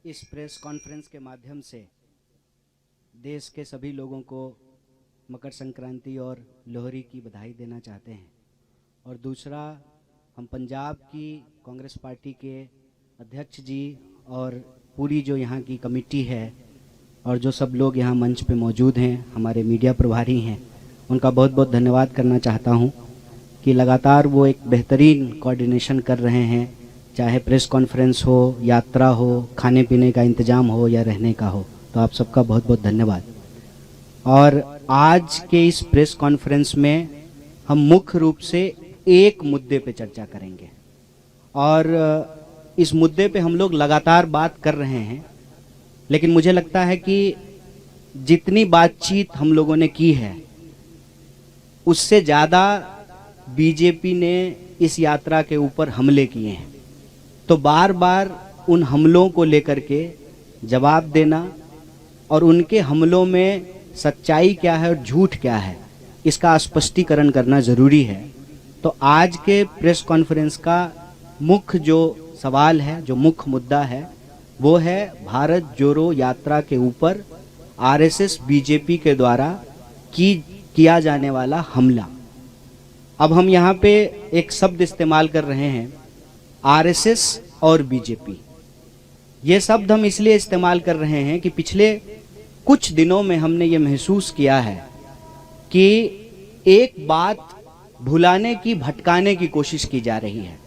इस press conference के माध्यम से देश के सभी लोगों को मकर संक्रांति और लोहड़ी की बधाई देना चाहते हैं। और दूसरा, हम पंजाब की कांग्रेस पार्टी के अध्यक्ष जी और पूरी जो यहाँ की कमेटी है और जो सब लोग यहाँ मंच पे मौजूद हैं, हमारे मीडिया प्रभारी हैं, उनका बहुत बहुत धन्यवाद करना चाहता हूँ कि लगातार वो एक बेहतरीन कोऑर्डिनेशन कर रहे हैं, चाहे प्रेस कॉन्फ्रेंस हो, यात्रा हो, खाने पीने का इंतज़ाम हो या रहने का हो। तो आप सबका बहुत बहुत धन्यवाद। और आज के इस प्रेस कॉन्फ्रेंस में हम मुख्य रूप से एक मुद्दे पे चर्चा करेंगे और इस मुद्दे पे हम लोग लगातार बात कर रहे हैं, लेकिन मुझे लगता है कि जितनी बातचीत हम लोगों ने की है उससे ज़्यादा बीजेपी ने इस यात्रा के ऊपर हमले किए हैं। तो बार बार उन हमलों को लेकर के जवाब देना और उनके हमलों में सच्चाई क्या है और झूठ क्या है, इसका स्पष्टीकरण करना ज़रूरी है। तो आज के प्रेस कॉन्फ्रेंस का मुख्य जो सवाल है, जो मुख्य मुद्दा है, वो है भारत जोड़ो यात्रा के ऊपर आरएसएस बीजेपी के द्वारा किया जाने वाला हमला। अब हम यहाँ पे एक शब्द इस्तेमाल कर रहे हैं, आरएसएस और बीजेपी। ये शब्द हम इसलिए इस्तेमाल कर रहे हैं कि पिछले कुछ दिनों में हमने ये महसूस किया है कि एक बात भुलाने की, भटकाने की कोशिश की जा रही है।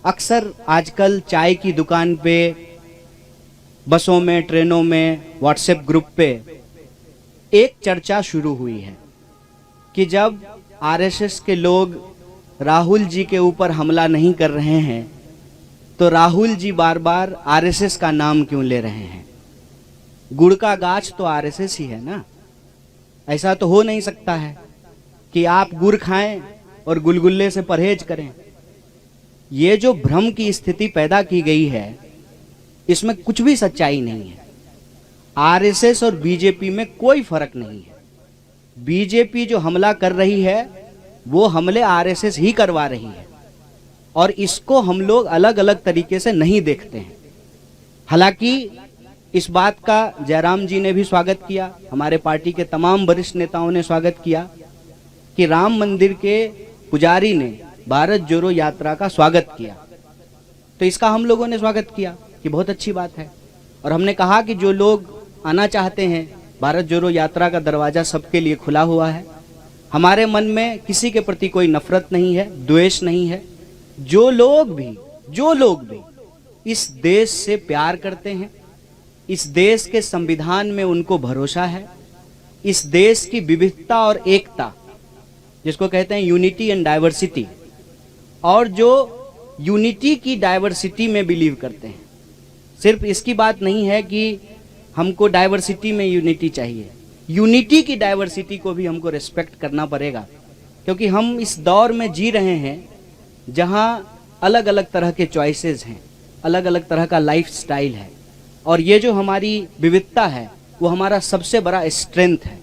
अक्सर आजकल चाय की दुकान पे, बसों में, ट्रेनों में, व्हाट्सएप ग्रुप पे एक चर्चा शुरू हुई है कि जब आरएसएस के लोग राहुल जी के ऊपर हमला नहीं कर रहे हैं तो राहुल जी बार बार आरएसएस का नाम क्यों ले रहे हैं। गुड़ का गाछ तो आरएसएस ही है ना। ऐसा तो हो नहीं सकता है कि आप गुड़ खाएं और गुलगुल्ले से परहेज करें। ये जो भ्रम की स्थिति पैदा की गई है, इसमें कुछ भी सच्चाई नहीं है। आरएसएस और बीजेपी में कोई फर्क नहीं है। बीजेपी जो हमला कर रही है वो हमले आरएसएस ही करवा रही है और इसको हम लोग अलग अलग तरीके से नहीं देखते हैं। हालांकि इस बात का जयराम जी ने भी स्वागत किया, हमारे पार्टी के तमाम वरिष्ठ नेताओं ने स्वागत किया कि राम मंदिर के पुजारी ने भारत जोड़ो यात्रा का स्वागत किया। तो इसका हम लोगों ने स्वागत किया कि बहुत अच्छी बात है। और हमने कहा कि जो लोग आना चाहते हैं, भारत जोड़ो यात्रा का दरवाजा सबके लिए खुला हुआ है। हमारे मन में किसी के प्रति कोई नफरत नहीं है, द्वेष नहीं है। जो लोग भी इस देश से प्यार करते हैं, इस देश के संविधान में उनको भरोसा है, इस देश की विविधता और एकता, जिसको कहते हैं यूनिटी एंड डाइवर्सिटी, और जो यूनिटी की डाइवर्सिटी में बिलीव करते हैं। सिर्फ इसकी बात नहीं है कि हमको डाइवर्सिटी में यूनिटी चाहिए, यूनिटी की डाइवर्सिटी को भी हमको रिस्पेक्ट करना पड़ेगा, क्योंकि हम इस दौर में जी रहे हैं जहां अलग अलग तरह के चॉइसेस हैं, अलग अलग तरह का लाइफ स्टाइल है। और ये जो हमारी विविधता है वो हमारा सबसे बड़ा स्ट्रेंथ है।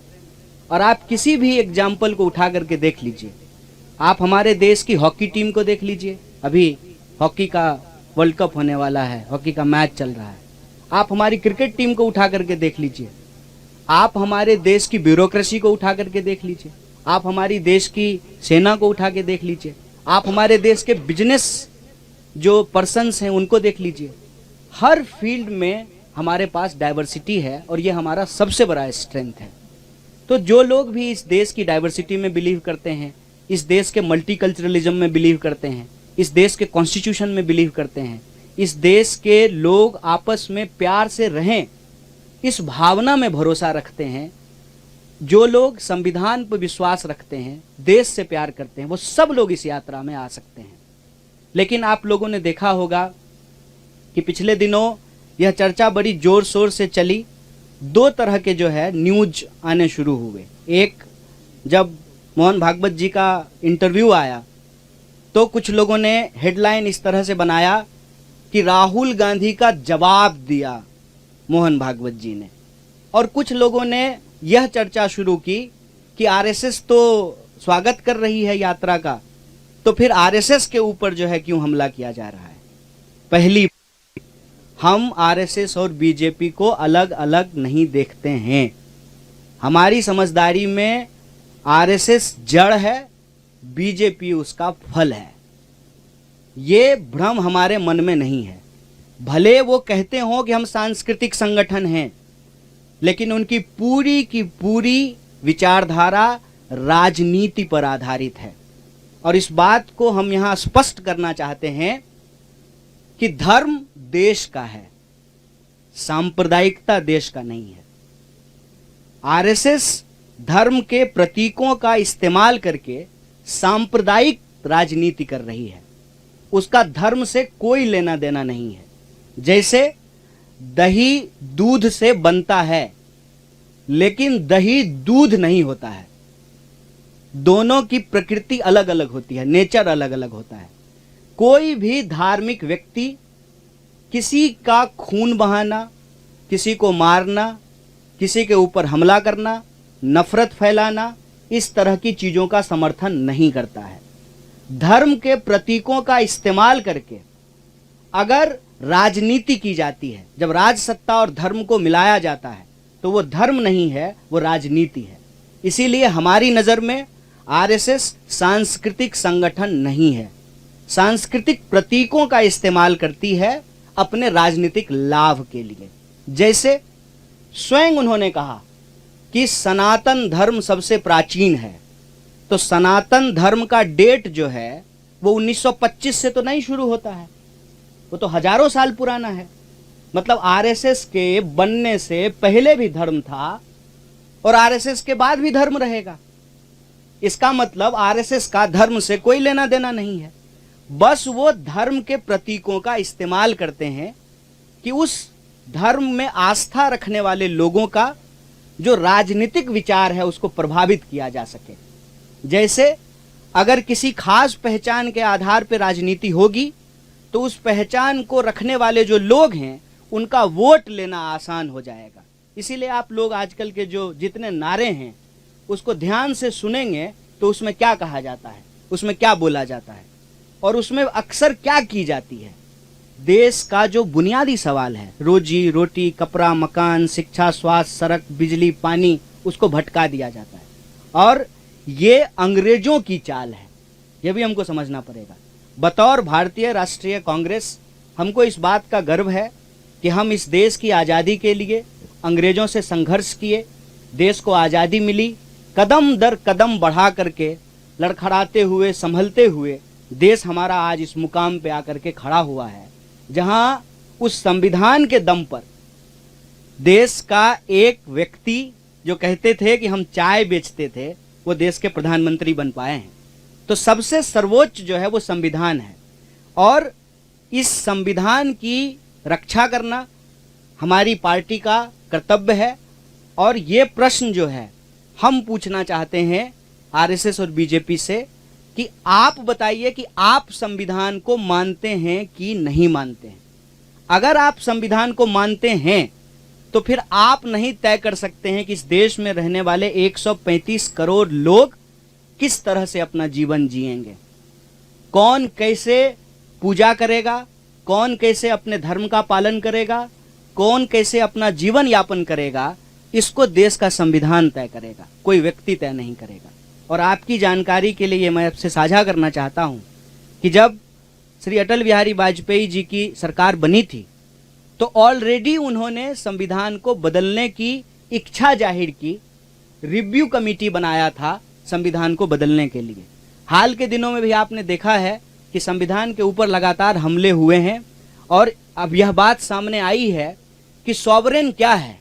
और आप किसी भी एग्जाम्पल को उठा करके देख लीजिए। आप हमारे देश की हॉकी टीम को देख लीजिए, अभी हॉकी का वर्ल्ड कप होने वाला है, हॉकी का मैच चल रहा है। आप हमारी क्रिकेट टीम को उठा करके देख लीजिए, आप हमारे देश की ब्यूरोक्रेसी को उठा करके देख लीजिए, आप हमारी देश की सेना को उठा के देख लीजिए, आप हमारे देश के बिजनेस जो पर्सन्स हैं उनको देख लीजिए। हर फील्ड में हमारे पास डाइवर्सिटी है और ये हमारा सबसे बड़ा स्ट्रेंथ है। तो जो लोग भी इस देश की डाइवर्सिटी में बिलीव करते हैं, इस देश के मल्टीकल्चरलिज्म में बिलीव करते हैं, इस देश के कॉन्स्टिट्यूशन में बिलीव करते हैं, इस देश के लोग आपस में प्यार से रहें, इस भावना में भरोसा रखते हैं, जो लोग संविधान पर विश्वास रखते हैं, देश से प्यार करते हैं, वो सब लोग इस यात्रा में आ सकते हैं। लेकिन आप लोगों ने देखा होगा कि पिछले दिनों यह चर्चा बड़ी जोर शोर से चली। दो तरह के जो है न्यूज आने शुरू हुए। एक, जब मोहन भागवत जी का इंटरव्यू आया तो कुछ लोगों ने हेडलाइन इस तरह से बनाया कि राहुल गांधी का जवाब दिया मोहन भागवत जी ने, और कुछ लोगों ने यह चर्चा शुरू की कि आरएसएस तो स्वागत कर रही है यात्रा का, तो फिर आरएसएस के ऊपर जो है क्यों हमला किया जा रहा है। पहली हम आरएसएस और बीजेपी को अलग अलग नहीं देखते हैं। हमारी समझदारी में आरएसएस जड़ है, बीजेपी उसका फल है। ये भ्रम हमारे मन में नहीं है। भले वो कहते हो कि हम सांस्कृतिक संगठन हैं, लेकिन उनकी पूरी की पूरी विचारधारा राजनीति पर आधारित है। और इस बात को हम यहां स्पष्ट करना चाहते हैं कि धर्म देश का है, सांप्रदायिकता देश का नहीं है। आरएसएस धर्म के प्रतीकों का इस्तेमाल करके सांप्रदायिक राजनीति कर रही है। उसका धर्म से कोई लेना देना नहीं है। जैसे दही दूध से बनता है, लेकिन दही दूध नहीं होता है। दोनों की प्रकृति अलग अलग होती है, नेचर अलग अलग होता है। कोई भी धार्मिक व्यक्ति किसी का खून बहाना, किसी को मारना, किसी के ऊपर हमला करना, नफरत फैलाना, इस तरह की चीजों का समर्थन नहीं करता है। धर्म के प्रतीकों का इस्तेमाल करके अगर राजनीति की जाती है, जब राज सत्ता और धर्म को मिलाया जाता है, तो वो धर्म नहीं है, वो राजनीति है। इसीलिए हमारी नजर में आरएसएस सांस्कृतिक संगठन नहीं है। सांस्कृतिक प्रतीकों का इस्तेमाल करती है अपने राजनीतिक लाभ के लिए। जैसे स्वयं उन्होंने कहा कि सनातन धर्म सबसे प्राचीन है, तो सनातन धर्म का डेट जो है वो 1925 से तो नहीं शुरू होता है, वो तो हजारों साल पुराना है। मतलब आरएसएस के बनने से पहले भी धर्म था और आरएसएस के बाद भी धर्म रहेगा। इसका मतलब आरएसएस का धर्म से कोई लेना देना नहीं है। बस वो धर्म के प्रतीकों का इस्तेमाल करते हैं कि उस धर्म में आस्था रखने वाले लोगों का जो राजनीतिक विचार है उसको प्रभावित किया जा सके। जैसे अगर किसी खास पहचान के आधार पर राजनीति होगी, तो उस पहचान को रखने वाले जो लोग हैं उनका वोट लेना आसान हो जाएगा। इसीलिए आप लोग आजकल के जो जितने नारे हैं उसको ध्यान से सुनेंगे तो उसमें क्या कहा जाता है, उसमें क्या बोला जाता है और उसमें अक्सर क्या की जाती है। देश का जो बुनियादी सवाल है, रोजी रोटी, कपड़ा, मकान, शिक्षा, स्वास्थ्य, सड़क, बिजली, पानी, उसको भटका दिया जाता है। और ये अंग्रेजों की चाल है, यह भी हमको समझना पड़ेगा। बतौर भारतीय राष्ट्रीय कांग्रेस हमको इस बात का गर्व है कि हम इस देश की आज़ादी के लिए अंग्रेजों से संघर्ष किए, देश को आज़ादी मिली, कदम दर कदम बढ़ा करके, लड़खड़ाते हुए, संभलते हुए देश हमारा आज इस मुकाम पे आकर के खड़ा हुआ है, जहां उस संविधान के दम पर देश का एक व्यक्ति जो कहते थे कि हम चाय बेचते थे, वो देश के प्रधानमंत्री बन पाए हैं। तो सबसे सर्वोच्च जो है वो संविधान है और इस संविधान की रक्षा करना हमारी पार्टी का कर्तव्य है। और ये प्रश्न जो है हम पूछना चाहते हैं आरएसएस और बीजेपी से कि आप बताइए कि आप संविधान को मानते हैं कि नहीं मानते हैं। अगर आप संविधान को मानते हैं तो फिर आप नहीं तय कर सकते हैं कि इस देश में रहने वाले 135 करोड़ लोग किस तरह से अपना जीवन जिएंगे, कौन कैसे पूजा करेगा, कौन कैसे अपने धर्म का पालन करेगा, कौन कैसे अपना जीवन यापन करेगा, इसको देश का संविधान तय करेगा, कोई व्यक्ति तय नहीं करेगा। और आपकी जानकारी के लिए मैं आपसे साझा करना चाहता हूं कि जब श्री अटल बिहारी वाजपेयी जी की सरकार बनी थी तो ऑलरेडी उन्होंने संविधान को बदलने की इच्छा जाहिर की, रिव्यू कमेटी बनाया था संविधान को बदलने के लिए। हाल के दिनों में भी आपने देखा है कि संविधान के ऊपर लगातार हमले हुए हैं और अब यह बात सामने आई है कि सॉवरेन क्या है।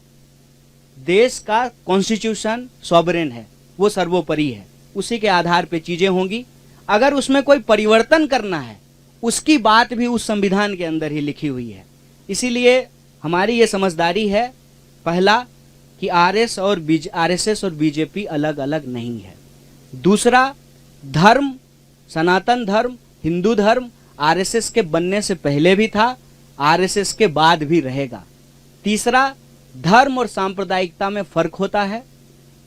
देश का कॉन्स्टिट्यूशन सॉवरेन है, वो सर्वोपरि है, उसी के आधार पे चीजें होंगी। अगर उसमें कोई परिवर्तन करना है, उसकी बात भी उस संविधान के अंदर ही लिखी हुई है। इसीलिए हमारी ये समझदारी है, पहला कि आरएसएस और बीजेपी अलग अलग नहीं है। दूसरा, धर्म, सनातन धर्म, हिंदू धर्म आरएसएस के बनने से पहले भी था, आरएसएस के बाद भी रहेगा। तीसरा, धर्म और सांप्रदायिकता में फर्क होता है।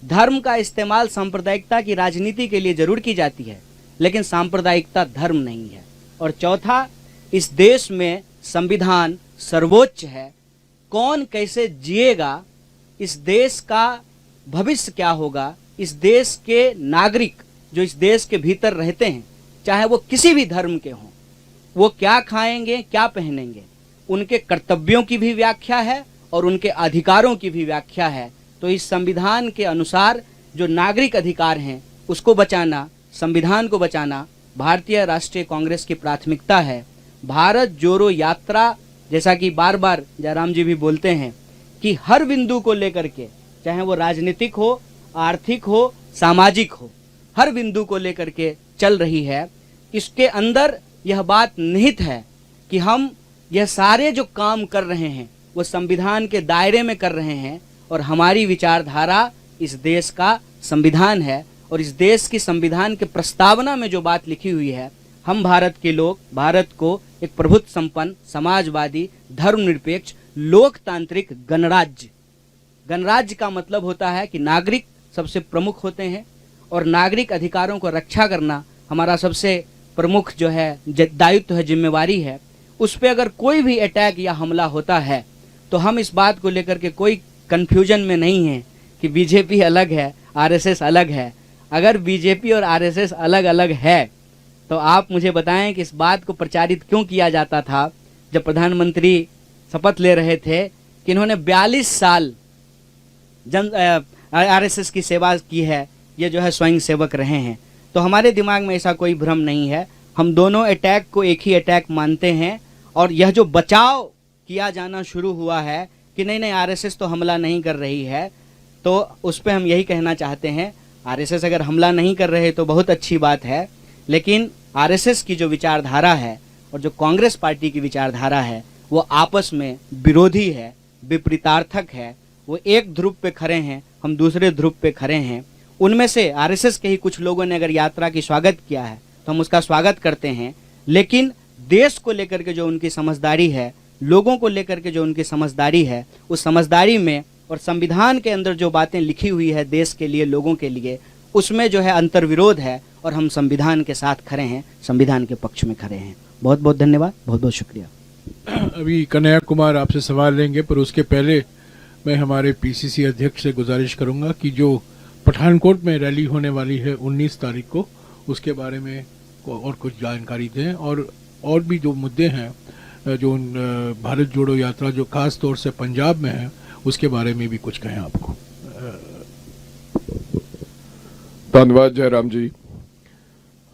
धर्म का इस्तेमाल सांप्रदायिकता की राजनीति के लिए जरूर की जाती है, लेकिन सांप्रदायिकता धर्म नहीं है। और चौथा, इस देश में संविधान सर्वोच्च है, कौन कैसे जिएगा, इस देश का भविष्य क्या होगा, इस देश के नागरिक जो इस देश के भीतर रहते हैं, चाहे वो किसी भी धर्म के हों, वो क्या खाएंगे, क्या पहनेंगे, उनके कर्तव्यों की भी व्याख्या है और उनके अधिकारों की भी व्याख्या है। तो इस संविधान के अनुसार जो नागरिक अधिकार हैं उसको बचाना, संविधान को बचाना भारतीय राष्ट्रीय कांग्रेस की प्राथमिकता है। भारत जोड़ो यात्रा, जैसा कि बार बार जयराम जी भी बोलते हैं कि हर बिंदु को लेकर के, चाहे वो राजनीतिक हो, आर्थिक हो, सामाजिक हो, हर बिंदु को लेकर के चल रही है। इसके अंदर यह बात निहित है कि हम यह सारे जो काम कर रहे हैं वो संविधान के दायरे में कर रहे हैं और हमारी विचारधारा इस देश का संविधान है। और इस देश की संविधान के प्रस्तावना में जो बात लिखी हुई है, हम भारत के लोग भारत को एक प्रभुत्व संपन्न, समाजवादी, धर्मनिरपेक्ष, लोकतांत्रिक गणराज्य, गणराज्य का मतलब होता है कि नागरिक सबसे प्रमुख होते हैं और नागरिक अधिकारों को रक्षा करना हमारा सबसे प्रमुख जो है दायित्व है, जिम्मेवारी है। उस पर अगर कोई भी अटैक या हमला होता है तो हम इस बात को लेकर के कोई कंफ्यूजन में नहीं है कि बीजेपी अलग है, आरएसएस अलग है। अगर बीजेपी और आरएसएस अलग अलग है तो आप मुझे बताएं कि इस बात को प्रचारित क्यों किया जाता था जब प्रधानमंत्री शपथ ले रहे थे कि इन्होंने 42 साल आरएसएस की सेवा की है, ये जो है स्वयं सेवक रहे हैं। तो हमारे दिमाग में ऐसा कोई भ्रम नहीं है, हम दोनों अटैक को एक ही अटैक मानते हैं। और यह जो बचाव किया जाना शुरू हुआ है कि नहीं नहीं आरएसएस तो हमला नहीं कर रही है, तो उस पर हम यही कहना चाहते हैं, आरएसएस अगर हमला नहीं कर रहे तो बहुत अच्छी बात है, लेकिन आरएसएस की जो विचारधारा है और जो कांग्रेस पार्टी की विचारधारा है वो आपस में विरोधी है, विपरीतार्थक है। वो एक ध्रुव पे खड़े हैं, हम दूसरे ध्रुव पे खड़े हैं। उनमें से आरएसएस के ही कुछ लोगों ने अगर यात्रा की स्वागत किया है तो हम उसका स्वागत करते हैं, लेकिन देश को लेकर के जो उनकी समझदारी है, लोगों को लेकर के जो उनकी समझदारी है, उस समझदारी में और संविधान के अंदर जो बातें लिखी हुई है देश के लिए, लोगों के लिए, उसमें जो है अंतर्विरोध है और हम संविधान के साथ खड़े हैं, संविधान के पक्ष में खड़े हैं। बहुत बहुत धन्यवाद, बहुत बहुत शुक्रिया। अभी कन्हैया कुमार आपसे सवाल लेंगे, पर उसके पहले मैं हमारे पीसीसी अध्यक्ष से गुजारिश करूंगा कि जो पठानकोट में रैली होने वाली है 19 तारीख को, उसके बारे में और कुछ जानकारी दें और भी जो मुद्दे हैं जो भारत जोड़ो यात्रा जो खास तौर से पंजाब में है उसके बारे में भी कुछ कहें आपको। धन्यवाद जयराम जी।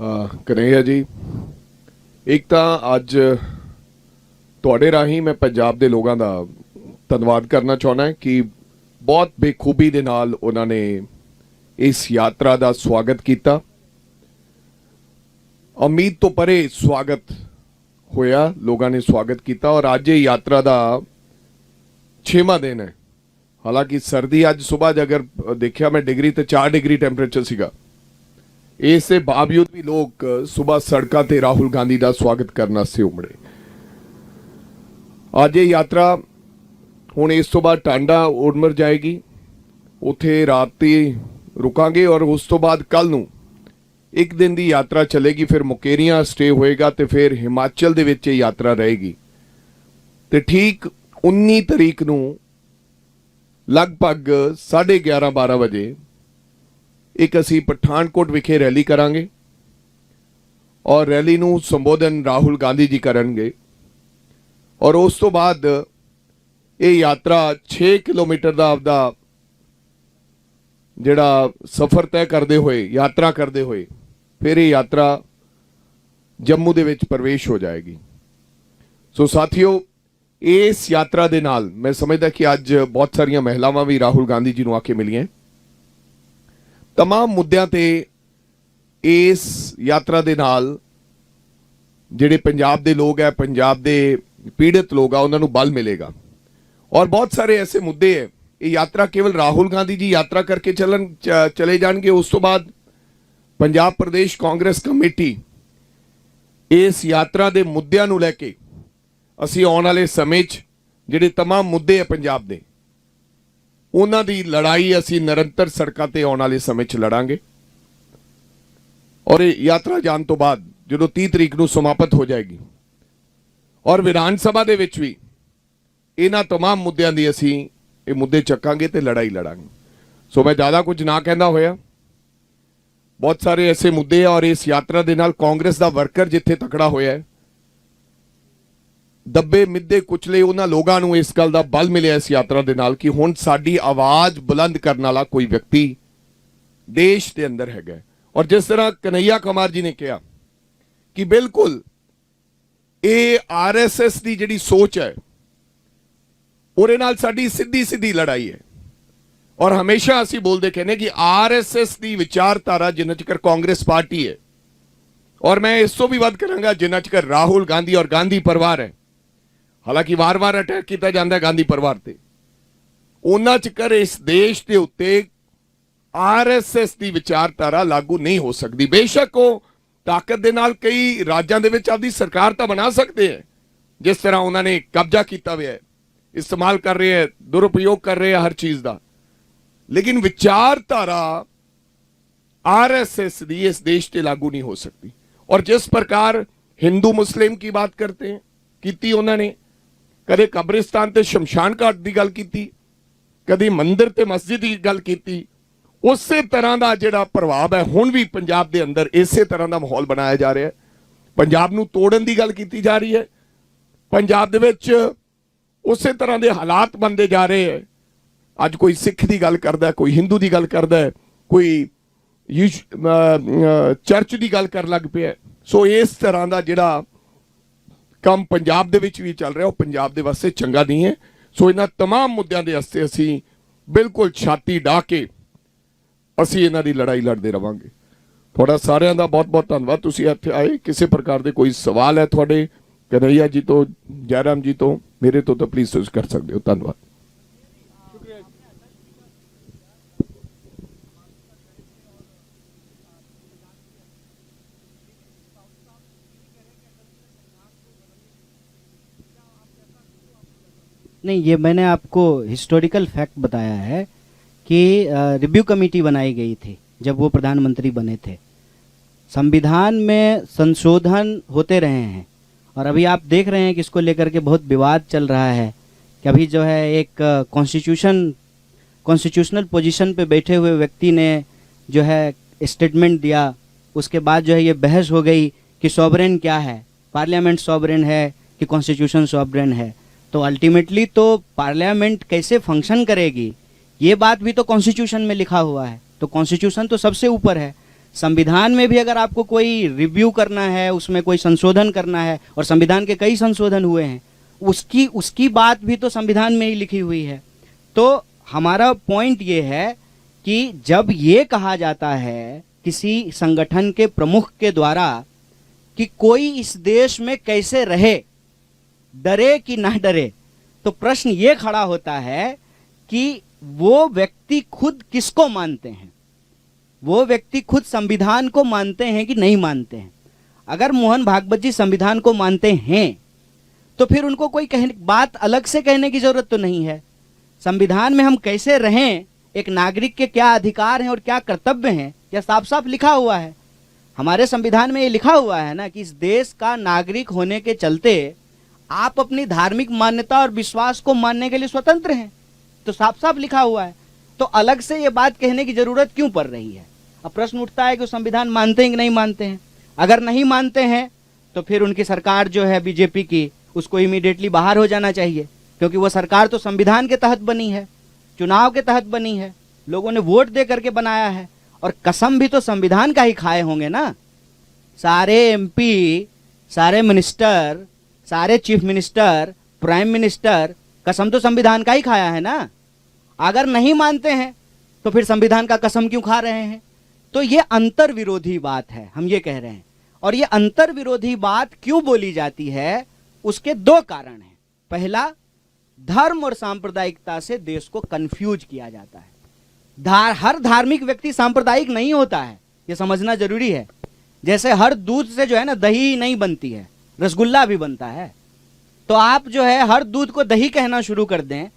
कन्हैया जी, एक तो अज तुहाडे राही मैं पंजाब के लोगों का धन्यवाद करना चाहना कि बहुत बेखूबी दे नाल उन्होंने इस यात्रा का स्वागत किया। उम्मीद तो परे स्वागत होया, लोगों ने स्वागत किया और अज ये यात्रा का 6वां दिन है। हालांकि सर्दी अज सुबह अगर देखा मैं डिग्री तो 4 डिग्री टैंपरेचर सीगा, इसके बावजूद भी लोग सुबह सड़कों ते राहुल गांधी का स्वागत करने से उमड़े। अज ये यात्रा हुण इस तो बाद टांडा उड़मर जाएगी, उत्थे राती रुकांगे और उस तो बाद कल नूं एक दिन की यात्रा चलेगी, फिर मुकेरियां स्टे होएगा तो फिर हिमाचल दे विच यात्रा रहेगी। तो ठीक 19 तारीख नूं लगभग 11:30-12 बजे एक असी पठानकोट विखे रैली करांगे और रैली नूं संबोधन राहुल गांधी जी करनगे और उस तो बाद ये यात्रा 6 किलोमीटर का आपदा जिहड़ा सफर तय करते हुए यात्रा करते हुए फिर ये यात्रा जम्मू दे विच प्रवेश हो जाएगी। सो साथियों, इस यात्रा दे नाल मैं समझदा कि अज बहुत सारिया महिलावां भी राहुल गांधी जी नूं आके मिलियां। तमाम मुद्दों ते इस यात्रा दे नाल जिहड़े पंजाब दे लोग है, पंजाब दे पीड़ित लोग आ, उन्हां नूं बल मिलेगा और बहुत सारे ऐसे मुद्दे है। ये यात्रा केवल राहुल गांधी जी यात्रा करके चले जाएंगे, उस तो बाद पंजाब प्रदेश कांग्रेस कमेटी इस यात्रा के मुद्दों नूं लैके असीं आने वाले समय जिहड़े तमाम मुद्दे है पंजाब दे, उन्हां दी लड़ाई असीं निरंतर सड़कों ते आने वाले समय लड़ांगे और ये यात्रा जान तो बाद जो 30 तारीख नूं समाप्त हो जाएगी और विधान सभा दे विच भी ਇਹਨਾਂ तमाम ਮੁੱਦਿਆਂ ਦੀ ਅਸੀਂ ਇਹ ਮੁੱਦੇ ਚੱਕਾਂਗੇ ਤੇ ਲੜਾਈ ਲੜਾਂਗੇ। ਸੋ मैं ज़्यादा कुछ ना कहना होया, बहुत सारे ऐसे मुद्दे हैं और इस यात्रा ਦੇ ਨਾਲ कांग्रेस ਦਾ ਵਰਕਰ ਜਿੱਥੇ ਤਕੜਾ ਹੋਇਆ ਹੈ, ਦੱਬੇ ਮਿੱਦੇ ਕੁਚਲੇ ਉਹਨਾਂ ਲੋਕਾਂ ਨੂੰ ਇਸ ਗੱਲ ਦਾ ਬਲ ਮਿਲਿਆ ਇਸ ਯਾਤਰਾ ਦੇ ਨਾਲ ਕਿ ਹੁਣ ਸਾਡੀ ਆਵਾਜ਼ ਬੁਲੰਦ ਕਰਨ ਵਾਲਾ ਕੋਈ ਵਿਅਕਤੀ ਦੇਸ਼ ਦੇ ਅੰਦਰ ਹੈਗਾ। ਔਰ ਜਿਸ ਤਰ੍ਹਾਂ ਕਨਈਆ ਕੁਮਾਰ ਜੀ ਨੇ ਕਿਹਾ ਕਿ ਬਿਲਕੁਲ ਇਹ ਆਰਐਸਐਸ ਦੀ ਜਿਹੜੀ ਸੋਚ ਹੈ ਉਹਦੇ ਨਾਲ ਸਾਡੀ ਸਿੱਧੀ ਸਿੱਧੀ ਲੜਾਈ ਹੈ। ਔਰ ਹਮੇਸ਼ਾ ਅਸੀਂ ਬੋਲਦੇ ਕਹਿੰਦੇ ਕਿ ਆਰਐਸਐਸ ਦੀ ਵਿਚਾਰਧਾਰਾ ਜਿੰਨਾ ਚਿਰ ਕਾਂਗਰਸ ਪਾਰਟੀ ਹੈ, ਔਰ ਮੈਂ ਇਸ ਤੋਂ ਵੀ ਵੱਧ ਕਰਾਂਗਾ ਜਿੰਨਾ ਚਿਰ ਰਾਹੁਲ ਗਾਂਧੀ ਔਰ ਗਾਂਧੀ ਪਰਿਵਾਰ ਹੈ, ਹਾਲਾਂਕਿ ਵਾਰ-ਵਾਰ ਅਟੈਕ ਕੀਤਾ ਜਾਂਦਾ ਗਾਂਧੀ ਪਰਿਵਾਰ ਤੇ, ਉਹਨਾਂ ਚਿਰ ਇਸ ਦੇਸ਼ ਦੇ ਉੱਤੇ ਆਰਐਸਐਸ ਦੀ ਵਿਚਾਰਧਾਰਾ ਲਾਗੂ ਨਹੀਂ ਹੋ ਸਕਦੀ। ਬੇਸ਼ੱਕ ਉਹ ਤਾਕਤ ਦੇ ਨਾਲ ਕਈ ਰਾਜਾਂ ਦੇ ਵਿੱਚ ਆਪਦੀ ਸਰਕਾਰ ਤਾਂ ਬਣਾ ਸਕਦੇ ਹੈ, ਜਿਸ ਤਰ੍ਹਾਂ ਉਹਨਾਂ ਨੇ ਕਬਜ਼ਾ ਕੀਤਾ ਹੋਇਆ ਹੈ, इस्तेमाल कर रहे हैं, दुरुपयोग कर रहे हैं हर चीज का, लेकिन विचारधारा आरएसएस दी इस देश से लागू नहीं हो सकती। और जिस प्रकार हिंदू मुस्लिम की बात करते हैं की उन्होंने कदे कब्रिस्तान ते शमशान घाट की गल की, कभी मंदिर ते मस्जिद की गल की, उस तरह का जिहड़ा प्रभाव है हुण भी पंजाब के अंदर इस तरह का माहौल बनाया जा रहा है। पंजाब नूं तोड़न की गल की जा रही है, पंजाब दे विच उस तरह के हालात बनते जा रहे हैं। अज कोई सिख की गल करता है, कोई हिंदू की गल करता है, कोई चर्च की गल कर लग पे। सो इस तरह का जिहड़ा काम पंजाब दे विच भी चल रहा है वो पंजाब दे वास्ते चंगा नहीं है। सो इन्हां तमाम मुद्दों के वास्ते असीं बिल्कुल छाती डाह के असीं इन्हां दी लड़ाई लड़ते रहांगे। तुहाडा सारिआं दा बहुत बहुत धन्नवाद, तुसीं इत्थे आए। किसी प्रकार के कोई सवाल है तुहाडे कन्हैया जी तो, जयराम जी तो, मेरे तो प्लीज कर सकते हो। धन्यवाद। नहीं, ये मैंने आपको हिस्टोरिकल फैक्ट बताया है कि रिव्यू कमेटी बनाई गई थी जब वो प्रधानमंत्री बने थे। संविधान में संशोधन होते रहे हैं और अभी आप देख रहे हैं कि इसको लेकर के बहुत विवाद चल रहा है कि अभी जो है एक कॉन्स्टिट्यूशनल पोजीशन पे बैठे हुए व्यक्ति ने जो है स्टेटमेंट दिया, उसके बाद जो है ये बहस हो गई कि सॉवरेन क्या है, पार्लियामेंट सॉवरेन है कि कॉन्स्टिट्यूशन सॉवरेन है। तो अल्टीमेटली तो पार्लियामेंट कैसे फंक्शन करेगी ये बात भी तो कॉन्स्टिट्यूशन में लिखा हुआ है। तो कॉन्स्टिट्यूशन तो सबसे ऊपर है। संविधान में भी अगर आपको कोई रिव्यू करना है, उसमें कोई संशोधन करना है, और संविधान के कई संशोधन हुए हैं, उसकी बात भी तो संविधान में ही लिखी हुई है। तो हमारा पॉइंट ये है कि जब ये कहा जाता है किसी संगठन के प्रमुख के द्वारा कि कोई इस देश में कैसे रहे, डरे कि ना डरे, तो प्रश्न ये खड़ा होता है कि वो व्यक्ति खुद किसको मानते हैं, वो व्यक्ति खुद संविधान को मानते हैं कि नहीं मानते हैं। अगर मोहन भागवत जी संविधान को मानते हैं तो फिर उनको कोई बात अलग से कहने की जरूरत तो नहीं है। संविधान में हम कैसे रहें, एक नागरिक के क्या अधिकार हैं और क्या कर्तव्य हैं, यह साफ साफ लिखा हुआ है। हमारे संविधान में ये लिखा हुआ है ना कि इस देश का नागरिक होने के चलते आप अपनी धार्मिक मान्यता और विश्वास को मानने के लिए स्वतंत्र हैं, तो साफ साफ लिखा हुआ है। तो अलग से ये बात कहने की जरूरत क्यों पड़ रही है। अब प्रश्न उठता है कि संविधान मानते हैं कि नहीं मानते हैं। अगर नहीं मानते हैं तो फिर उनकी सरकार जो है बीजेपी की, उसको इमीडिएटली बाहर हो जाना चाहिए, क्योंकि वो सरकार तो संविधान के तहत बनी है, चुनाव के तहत बनी है, लोगों ने वोट दे करके बनाया है, और कसम भी तो संविधान का ही खाए होंगे ना। सारे एमपी, सारे मिनिस्टर, सारे चीफ मिनिस्टर, प्राइम मिनिस्टर, कसम तो संविधान का ही खाया है ना। अगर नहीं मानते हैं तो फिर संविधान का कसम क्यों खा रहे हैं। तो ये अंतर विरोधी बात है, हम ये कह रहे हैं। और ये अंतर विरोधी बात क्यों बोली जाती है, उसके दो कारण हैं। पहला, धर्म और सांप्रदायिकता से देश को कंफ्यूज किया जाता है। हर धार्मिक व्यक्ति सांप्रदायिक नहीं होता है, ये समझना जरूरी है। जैसे हर दूध से जो है ना दही नहीं बनती है, रसगुल्ला भी बनता है। तो आप जो है हर दूध को दही कहना शुरू कर दें,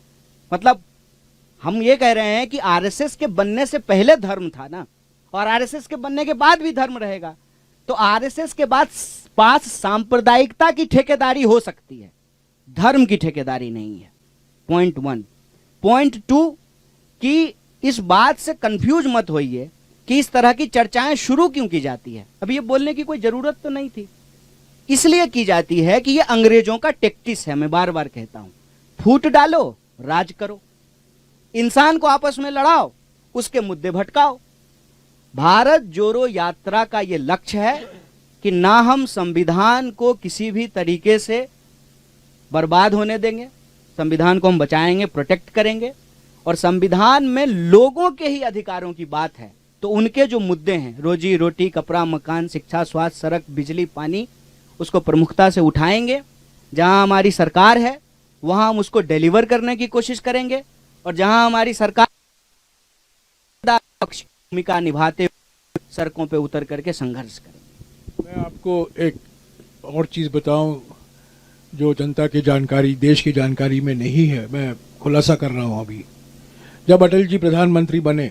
मतलब हम ये कह रहे हैं कि आरएसएस के बनने से पहले धर्म था ना, और आरएसएस के बनने के बाद भी धर्म रहेगा। तो आरएसएस के पास सांप्रदायिकता की ठेकेदारी हो सकती है, धर्म की ठेकेदारी नहीं है। पॉइंट 1। पॉइंट 2 कि इस बात से कंफ्यूज मत होइए कि इस तरह की चर्चाएं शुरू क्यों की जाती है। अब ये बोलने की कोई जरूरत तो नहीं थी, इसलिए की जाती है कि ये अंग्रेजों का टेक्टिस है। मैं बार बार कहता हूं, फूट डालो, राज करो, इंसान को आपस में लड़ाओ, उसके मुद्दे भटकाओ। भारत जोड़ो यात्रा का ये लक्ष्य है कि ना हम संविधान को किसी भी तरीके से बर्बाद होने देंगे, संविधान को हम बचाएंगे, प्रोटेक्ट करेंगे, और संविधान में लोगों के ही अधिकारों की बात है तो उनके जो मुद्दे हैं, रोजी रोटी, कपड़ा, मकान, शिक्षा, स्वास्थ्य, सड़क, बिजली, पानी, उसको प्रमुखता से उठाएंगे। जहां हमारी सरकार है वहां हम उसको डिलीवर करने की कोशिश करेंगे, और जहां हमारी सरकार भूमिका निभाते हुए सड़कों पे उतर करके संघर्ष करेंगे। मैं आपको एक और चीज़ बताऊं जो जनता की जानकारी, देश की जानकारी में नहीं है, मैं खुलासा कर रहा हूं। अभी जब अटल जी प्रधानमंत्री बने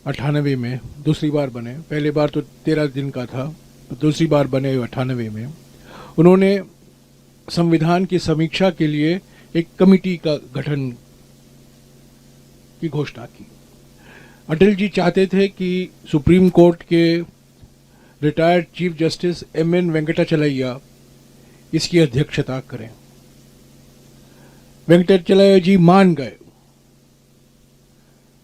98 में, दूसरी बार बने, पहले बार तो 13 दिन का था, तो दूसरी बार बने 98 में, उन्होंने संविधान की समीक्षा के लिए एक कमेटी का गठन की घोषणा की। अटल जी चाहते थे कि सुप्रीम कोर्ट के रिटायर्ड चीफ जस्टिस एम.एन. वेंकटाचलैया इसकी अध्यक्षता करें। वेंकटाचलैया जी मान गए।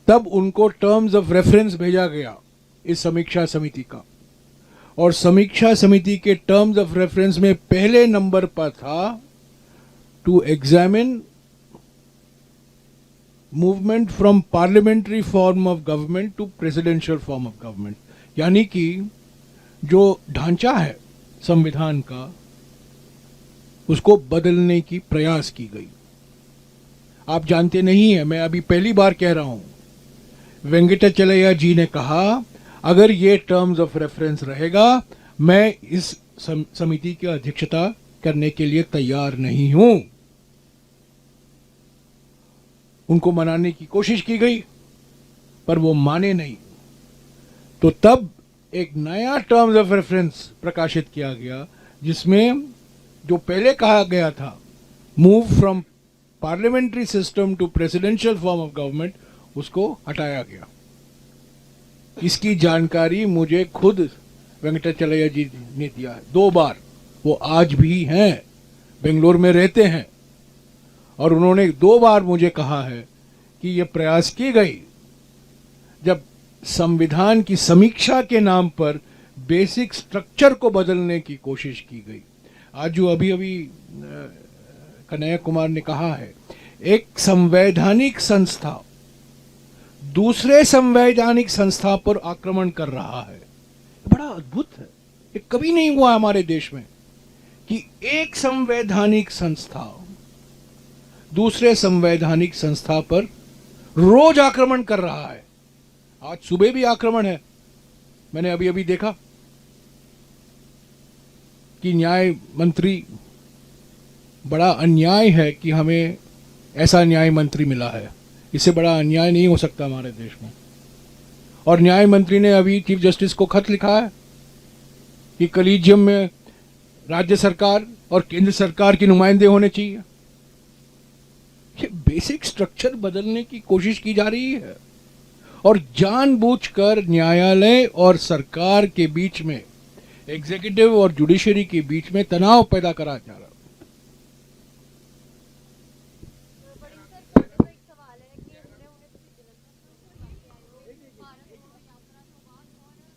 तब उनको टर्म्स ऑफ रेफरेंस भेजा गया इस समीक्षा समिति का, और समीक्षा समिति के टर्म्स ऑफ रेफरेंस में पहले नंबर पर था to examine movement from parliamentary form of government to presidential form of government, यानी कि जो ढांचा है संविधान का उसको बदलने की प्रयास की गई। आप जानते नहीं है, मैं अभी पहली बार कह रहा हूं, वेंकटाचलैया जी ने कहा अगर ये टर्म्स ऑफ रेफरेंस रहेगा मैं इस समिति की अध्यक्षता करने के लिए तैयार नहीं हूं। उनको मनाने की कोशिश की गई पर वो माने नहीं, तो तब एक नया टर्म्स ऑफ रेफरेंस प्रकाशित किया गया जिसमें जो पहले कहा गया था move from parliamentary system to presidential form of government, उसको हटाया गया। इसकी जानकारी मुझे खुद वेंकटाचलैया जी ने दिया है 2 बार। वो आज भी हैं, बेंगलोर में रहते हैं, और उन्होंने 2 बार मुझे कहा है कि ये प्रयास की गई जब संविधान की समीक्षा के नाम पर बेसिक स्ट्रक्चर को बदलने की कोशिश की गई। आज जो अभी कन्हैया कुमार ने कहा है, एक संवैधानिक संस्था दूसरे संवैधानिक संस्था पर आक्रमण कर रहा है, बड़ा अद्भुत है। ये कभी नहीं हुआ हमारे देश में कि एक संवैधानिक संस्था दूसरे संवैधानिक संस्था पर रोज आक्रमण कर रहा है। आज सुबह भी आक्रमण है। मैंने अभी अभी देखा कि न्याय मंत्री, बड़ा अन्याय है कि हमें ऐसा न्याय मंत्री मिला है, इससे बड़ा अन्याय नहीं हो सकता हमारे देश में। और न्याय मंत्री ने अभी चीफ जस्टिस को खत लिखा है कि कलीजियम में राज्य सरकार और केंद्र सरकार के नुमाइंदे होने चाहिए। ये बेसिक स्ट्रक्चर बदलने की कोशिश की जा रही है, और जानबूझकर न्यायालय और सरकार के बीच में, एग्जीक्यूटिव और जुडिशरी के बीच में तनाव पैदा करा जा रहा है।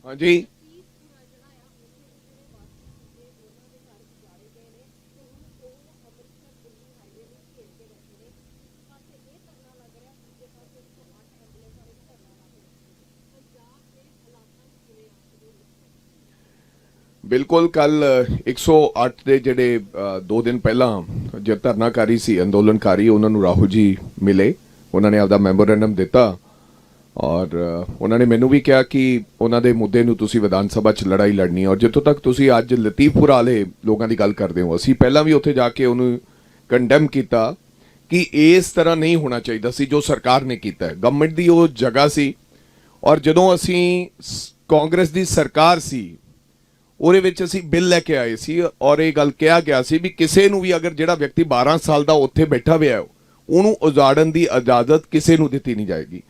हाँ जी, ਬਿਲਕੁਲ। ਕੱਲ 108 ਦੇ ਜਿਹੜੇ 2 ਦਿਨ ਪਹਿਲਾਂ ਜੋ ਧਰਨਾਕਾਰੀ ਸੀ, ਅੰਦੋਲਨਕਾਰੀ, ਉਹਨਾਂ ਨੂੰ ਰਾਹੁਲ ਜੀ ਮਿਲੇ, ਉਹਨਾਂ ਨੇ ਆਪਦਾ ਮੈਮੋਰੈਂਡਮ ਦਿੱਤਾ, ਔਰ ਉਹਨਾਂ ਨੇ ਮੈਨੂੰ ਵੀ ਕਿਹਾ ਕਿ ਉਹਨਾਂ ਦੇ ਮੁੱਦੇ ਨੂੰ ਤੁਸੀਂ ਵਿਧਾਨ ਸਭਾ 'ਚ ਲੜਾਈ ਲੜਨੀ ਹੈ। ਔਰ ਜਿੱਥੋਂ ਤੱਕ ਤੁਸੀਂ ਅੱਜ ਲਤੀਫਪੁਰ ਵਾਲੇ ਲੋਕਾਂ ਦੀ ਗੱਲ ਕਰਦੇ ਹੋ, ਅਸੀਂ ਪਹਿਲਾਂ ਵੀ ਉੱਥੇ ਜਾ ਕੇ ਉਹਨੂੰ ਕੰਡੈਮ ਕੀਤਾ ਕਿ ਇਸ ਤਰ੍ਹਾਂ ਨਹੀਂ ਹੋਣਾ ਚਾਹੀਦਾ ਸੀ ਜੋ ਸਰਕਾਰ ਨੇ ਕੀਤਾ। ਗਵਰਨਮੈਂਟ ਦੀ ਉਹ ਜਗ੍ਹਾ ਸੀ, ਔਰ ਜਦੋਂ ਅਸੀਂ ਕਾਂਗਰਸ ਦੀ ਸਰਕਾਰ ਸੀ ਉਹਦੇ ਵਿੱਚ ਅਸੀਂ ਬਿੱਲ ਲੈ ਕੇ ਆਏ ਸੀ, ਔਰ ਇਹ ਗੱਲ ਕਿਹਾ ਗਿਆ ਸੀ ਵੀ ਕਿਸੇ ਨੂੰ ਵੀ ਅਗਰ ਜਿਹੜਾ ਵਿਅਕਤੀ 12 ਸਾਲ ਦਾ ਉੱਥੇ ਬੈਠਾ ਹੋਇਆ ਉਹਨੂੰ ਉਜਾੜਨ ਦੀ ਇਜਾਜ਼ਤ ਕਿਸੇ ਨੂੰ ਦਿੱਤੀ ਨਹੀਂ ਜਾਏਗੀ।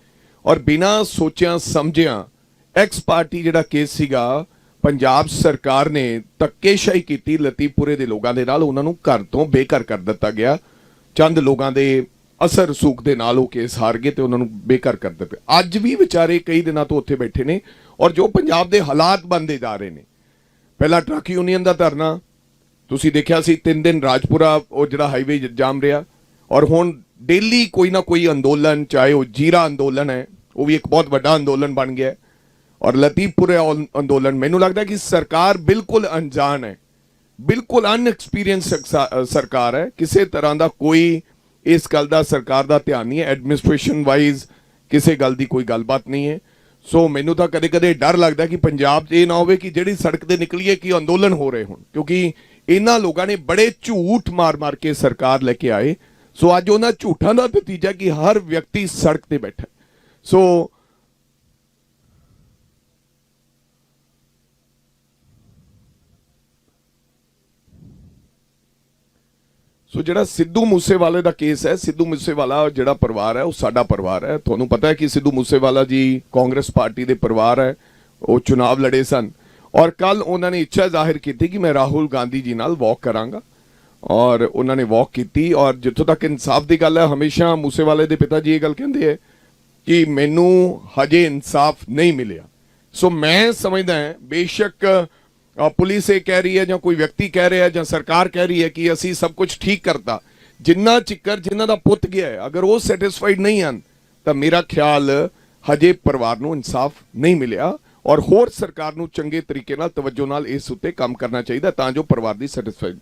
ਔਰ ਬਿਨਾਂ ਸੋਚਿਆ ਸਮਝਿਆ ਐਕਸ ਪਾਰਟੀ ਜਿਹੜਾ ਕੇਸ ਸੀਗਾ, ਪੰਜਾਬ ਸਰਕਾਰ ਨੇ ਧੱਕੇਸ਼ਾਹੀ ਕੀਤੀ ਲਤੀਫਪੁਰੇ ਦੇ ਲੋਕਾਂ ਦੇ ਨਾਲ, ਉਹਨਾਂ ਨੂੰ ਘਰ ਤੋਂ ਬੇਘਰ ਕਰ ਦਿੱਤਾ ਗਿਆ। ਚੰਦ ਲੋਕਾਂ ਦੇ ਅਸਰ ਰਸੂਖ ਦੇ ਨਾਲ ਉਹ ਕੇਸ ਹਾਰ ਗਏ ਤੇ ਉਹਨਾਂ ਨੂੰ ਬੇਘਰ ਕਰ ਦਿੱਤਾ। ਅੱਜ ਵੀ ਵਿਚਾਰੇ ਕਈ ਦਿਨਾਂ ਤੋਂ ਉੱਥੇ ਬੈਠੇ ਨੇ ਔਰ ਜੋ ਪੰਜਾਬ ਦੇ ਹਾਲਾਤ ਬਣਦੇ ਜਾ ਰਹੇ ਨੇ। ਪਹਿਲਾ ਟਰੱਕ ਯੂਨੀਅਨ ਦਾ ਧਰਨਾ ਤੁਸੀਂ ਦੇਖਿਆ ਸੀ, 3 ਦਿਨ ਰਾਜਪੁਰਾ ਉਹ ਜਿਹੜਾ ਹਾਈਵੇ ਜਾਮ ਰਿਹਾ, ਔਰ ਹੁਣ ਡੇਲੀ ਕੋਈ ਨਾ ਕੋਈ ਅੰਦੋਲਨ, ਚਾਹੇ ਉਹ ਜੀਰਾ ਅੰਦੋਲਨ ਹੈ, ਉਹ ਵੀ ਇੱਕ ਬਹੁਤ ਵੱਡਾ ਅੰਦੋਲਨ ਬਣ ਗਿਆ, ਔਰ ਲਤੀਫਪੁਰਾ ਅੰਦੋਲਨ। ਮੈਨੂੰ ਲੱਗਦਾ ਕਿ ਸਰਕਾਰ ਬਿਲਕੁਲ ਅਣਜਾਣ ਹੈ, ਬਿਲਕੁਲ ਅਨਐਕਸਪੀਰੀਅੰਸ ਸਰਕਾਰ ਹੈ। ਕਿਸੇ ਤਰ੍ਹਾਂ ਦਾ ਕੋਈ ਇਸ ਗੱਲ ਦਾ ਸਰਕਾਰ ਦਾ ਧਿਆਨ ਨਹੀਂ ਹੈ, ਐਡਮਿਨਿਸਟ੍ਰੇਸ਼ਨ ਵਾਈਜ਼ ਕਿਸੇ ਗੱਲ ਦੀ ਕੋਈ ਗੱਲਬਾਤ ਨਹੀਂ ਹੈ। ਸੋ ਮੈਨੂੰ ਤਾਂ ਕਦੇ ਕਦੇ ਡਰ ਲੱਗਦਾ ਕਿ ਪੰਜਾਬ 'ਚ ਇਹ ਨਾ ਹੋਵੇ ਕਿ ਜਿਹੜੀ ਸੜਕ ਤੇ ਨਿਕਲੀਏ ਕਿ ਅੰਦੋਲਨ ਹੋ ਰਹੇ ਹੋਣ, ਕਿਉਂਕਿ ਇਹਨਾਂ ਲੋਕਾਂ ਨੇ ਬੜੇ ਝੂਠ ਮਾਰ ਕੇ ਸਰਕਾਰ ਲੈ ਕੇ ਆਏ। ਸੋ ਅੱਜ ਉਹਨਾਂ ਝੂਠਾਂ ਦਾ ਨਤੀਜਾ ਕਿ ਹਰ ਵਿਅਕਤੀ ਸੜਕ ਤੇ ਬੈਠਾ। ਸੋ ਜਿਹੜਾ ਸਿੱਧੂ ਮੂਸੇਵਾਲੇ ਦਾ ਕੇਸ ਹੈ, ਸਿੱਧੂ ਮੂਸੇਵਾਲਾ ਜਿਹੜਾ ਪਰਿਵਾਰ ਹੈ ਉਹ ਸਾਡਾ ਪਰਿਵਾਰ ਹੈ। ਤੁਹਾਨੂੰ ਪਤਾ ਹੈ ਕਿ ਸਿੱਧੂ ਮੂਸੇਵਾਲਾ ਜੀ ਕਾਂਗਰਸ ਪਾਰਟੀ ਦੇ ਪਰਿਵਾਰ ਹੈ, ਉਹ ਚੁਣਾਵ ਲੜੇ ਸਨ ਔਰ ਕੱਲ ਉਹਨਾਂ ਨੇ ਇੱਛਾ ਜ਼ਾਹਿਰ ਕੀਤੀ ਕਿ ਮੈਂ ਰਾਹੁਲ ਗਾਂਧੀ ਜੀ ਨਾਲ ਵਾਕ ਕਰਾਂਗਾ, ਔਰ ਉਹਨਾਂ ਨੇ ਵਾਕ ਕੀਤੀ। ਔਰ ਜਿੱਥੋਂ ਤੱਕ ਇਨਸਾਫ ਦੀ ਗੱਲ ਹੈ, ਹਮੇਸ਼ਾ ਮੂਸੇਵਾਲੇ ਦੇ ਪਿਤਾ ਜੀ ਇਹ ਗੱਲ ਕਹਿੰਦੇ ਹੈ ਕਿ ਮੈਨੂੰ ਹਜੇ ਇਨਸਾਫ ਨਹੀਂ ਮਿਲਿਆ। ਸੋ ਮੈਂ ਸਮਝਦਾ ਹਾਂ ਬੇਸ਼ੱਕ ਪੁਲਿਸ ਇਹ ਕਹਿ ਰਹੀ ਹੈ ਜਾਂ ਕੋਈ ਵਿਅਕਤੀ ਕਹਿ ਰਿਹਾ ਜਾਂ ਸਰਕਾਰ ਕਹਿ ਰਹੀ ਹੈ ਕਿ ਅਸੀਂ ਸਭ ਕੁਝ ਠੀਕ ਕਰਤਾ, ਜਿੰਨਾ ਚਿੱਕਰ ਜਿਨ੍ਹਾਂ ਦਾ ਪੁੱਤ ਗਿਆ ਹੈ ਅਗਰ ਉਹ ਸੈਟੀਸਫਾਈਡ ਨਹੀਂ ਹਨ ਤਾਂ ਮੇਰਾ ਖਿਆਲ ਹਜੇ ਪਰਿਵਾਰ ਨੂੰ ਇਨਸਾਫ ਨਹੀਂ ਮਿਲਿਆ। ਔਰ ਹੋਰ ਸਰਕਾਰ ਨੂੰ ਚੰਗੇ ਤਰੀਕੇ ਨਾਲ ਤਵੱਜੋ ਨਾਲ ਇਸ ਉੱਤੇ ਕੰਮ ਕਰਨਾ ਚਾਹੀਦਾ ਤਾਂ ਜੋ ਪਰਿਵਾਰ ਦੀ ਸੈਟੀਸਫਾਈਡ।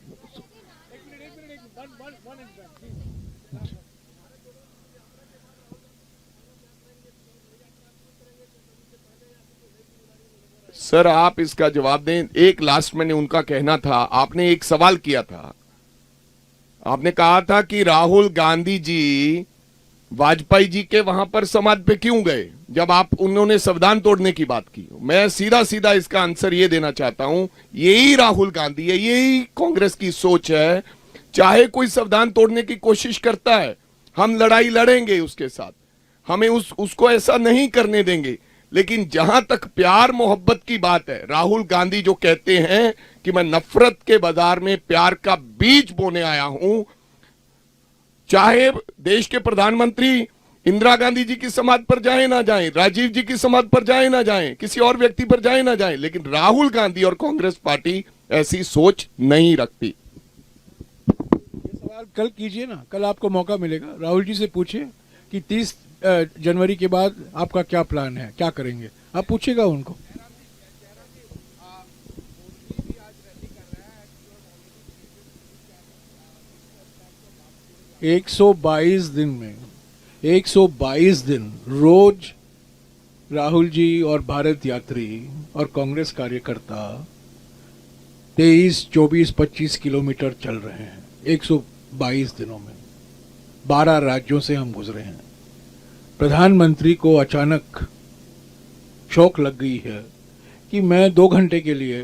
सर आप इसका जवाब दें। एक लास्ट मैंने उनका कहना था, आपने एक सवाल किया था, आपने कहा था कि राहुल गांधी जी वाजपेयी जी के वहां पर समाधि पे क्यों गए जब आप उन्होंने संविधान तोड़ने की बात की। मैं सीधा सीधा इसका आंसर ये देना चाहता हूं, यही राहुल गांधी है, यही कांग्रेस की सोच है। चाहे कोई संविधान तोड़ने की कोशिश करता है, हम लड़ाई लड़ेंगे उसके साथ, हमें उसको ऐसा नहीं करने देंगे। लेकिन जहां तक प्यार मोहब्बत की बात है, राहुल गांधी जो कहते हैं कि मैं नफरत के बाजार में प्यार का बीज बोने आया हूं, चाहे देश के प्रधानमंत्री इंदिरा गांधी जी की समाधि पर जाए ना जाए, राजीव जी की समाधि पर जाए ना जाए, किसी और व्यक्ति पर जाए ना जाए, लेकिन राहुल गांधी और कांग्रेस पार्टी ऐसी सोच नहीं रखती। ये सवाल कल कीजिए ना, कल आपको मौका मिलेगा, राहुल जी से पूछिए कि 30 जनवरी के बाद आपका क्या प्लान है, क्या करेंगे, आप पूछिएगा उनको। 122 दिन में 122 दिन रोज राहुल जी और भारत यात्री और कांग्रेस कार्यकर्ता 23, 24, 25 किलोमीटर चल रहे हैं 122 दिनों में। 12 राज्यों से हम गुजरे हैं। प्रधानमंत्री को अचानक शौक लग गई है कि मैं 2 घंटे के लिए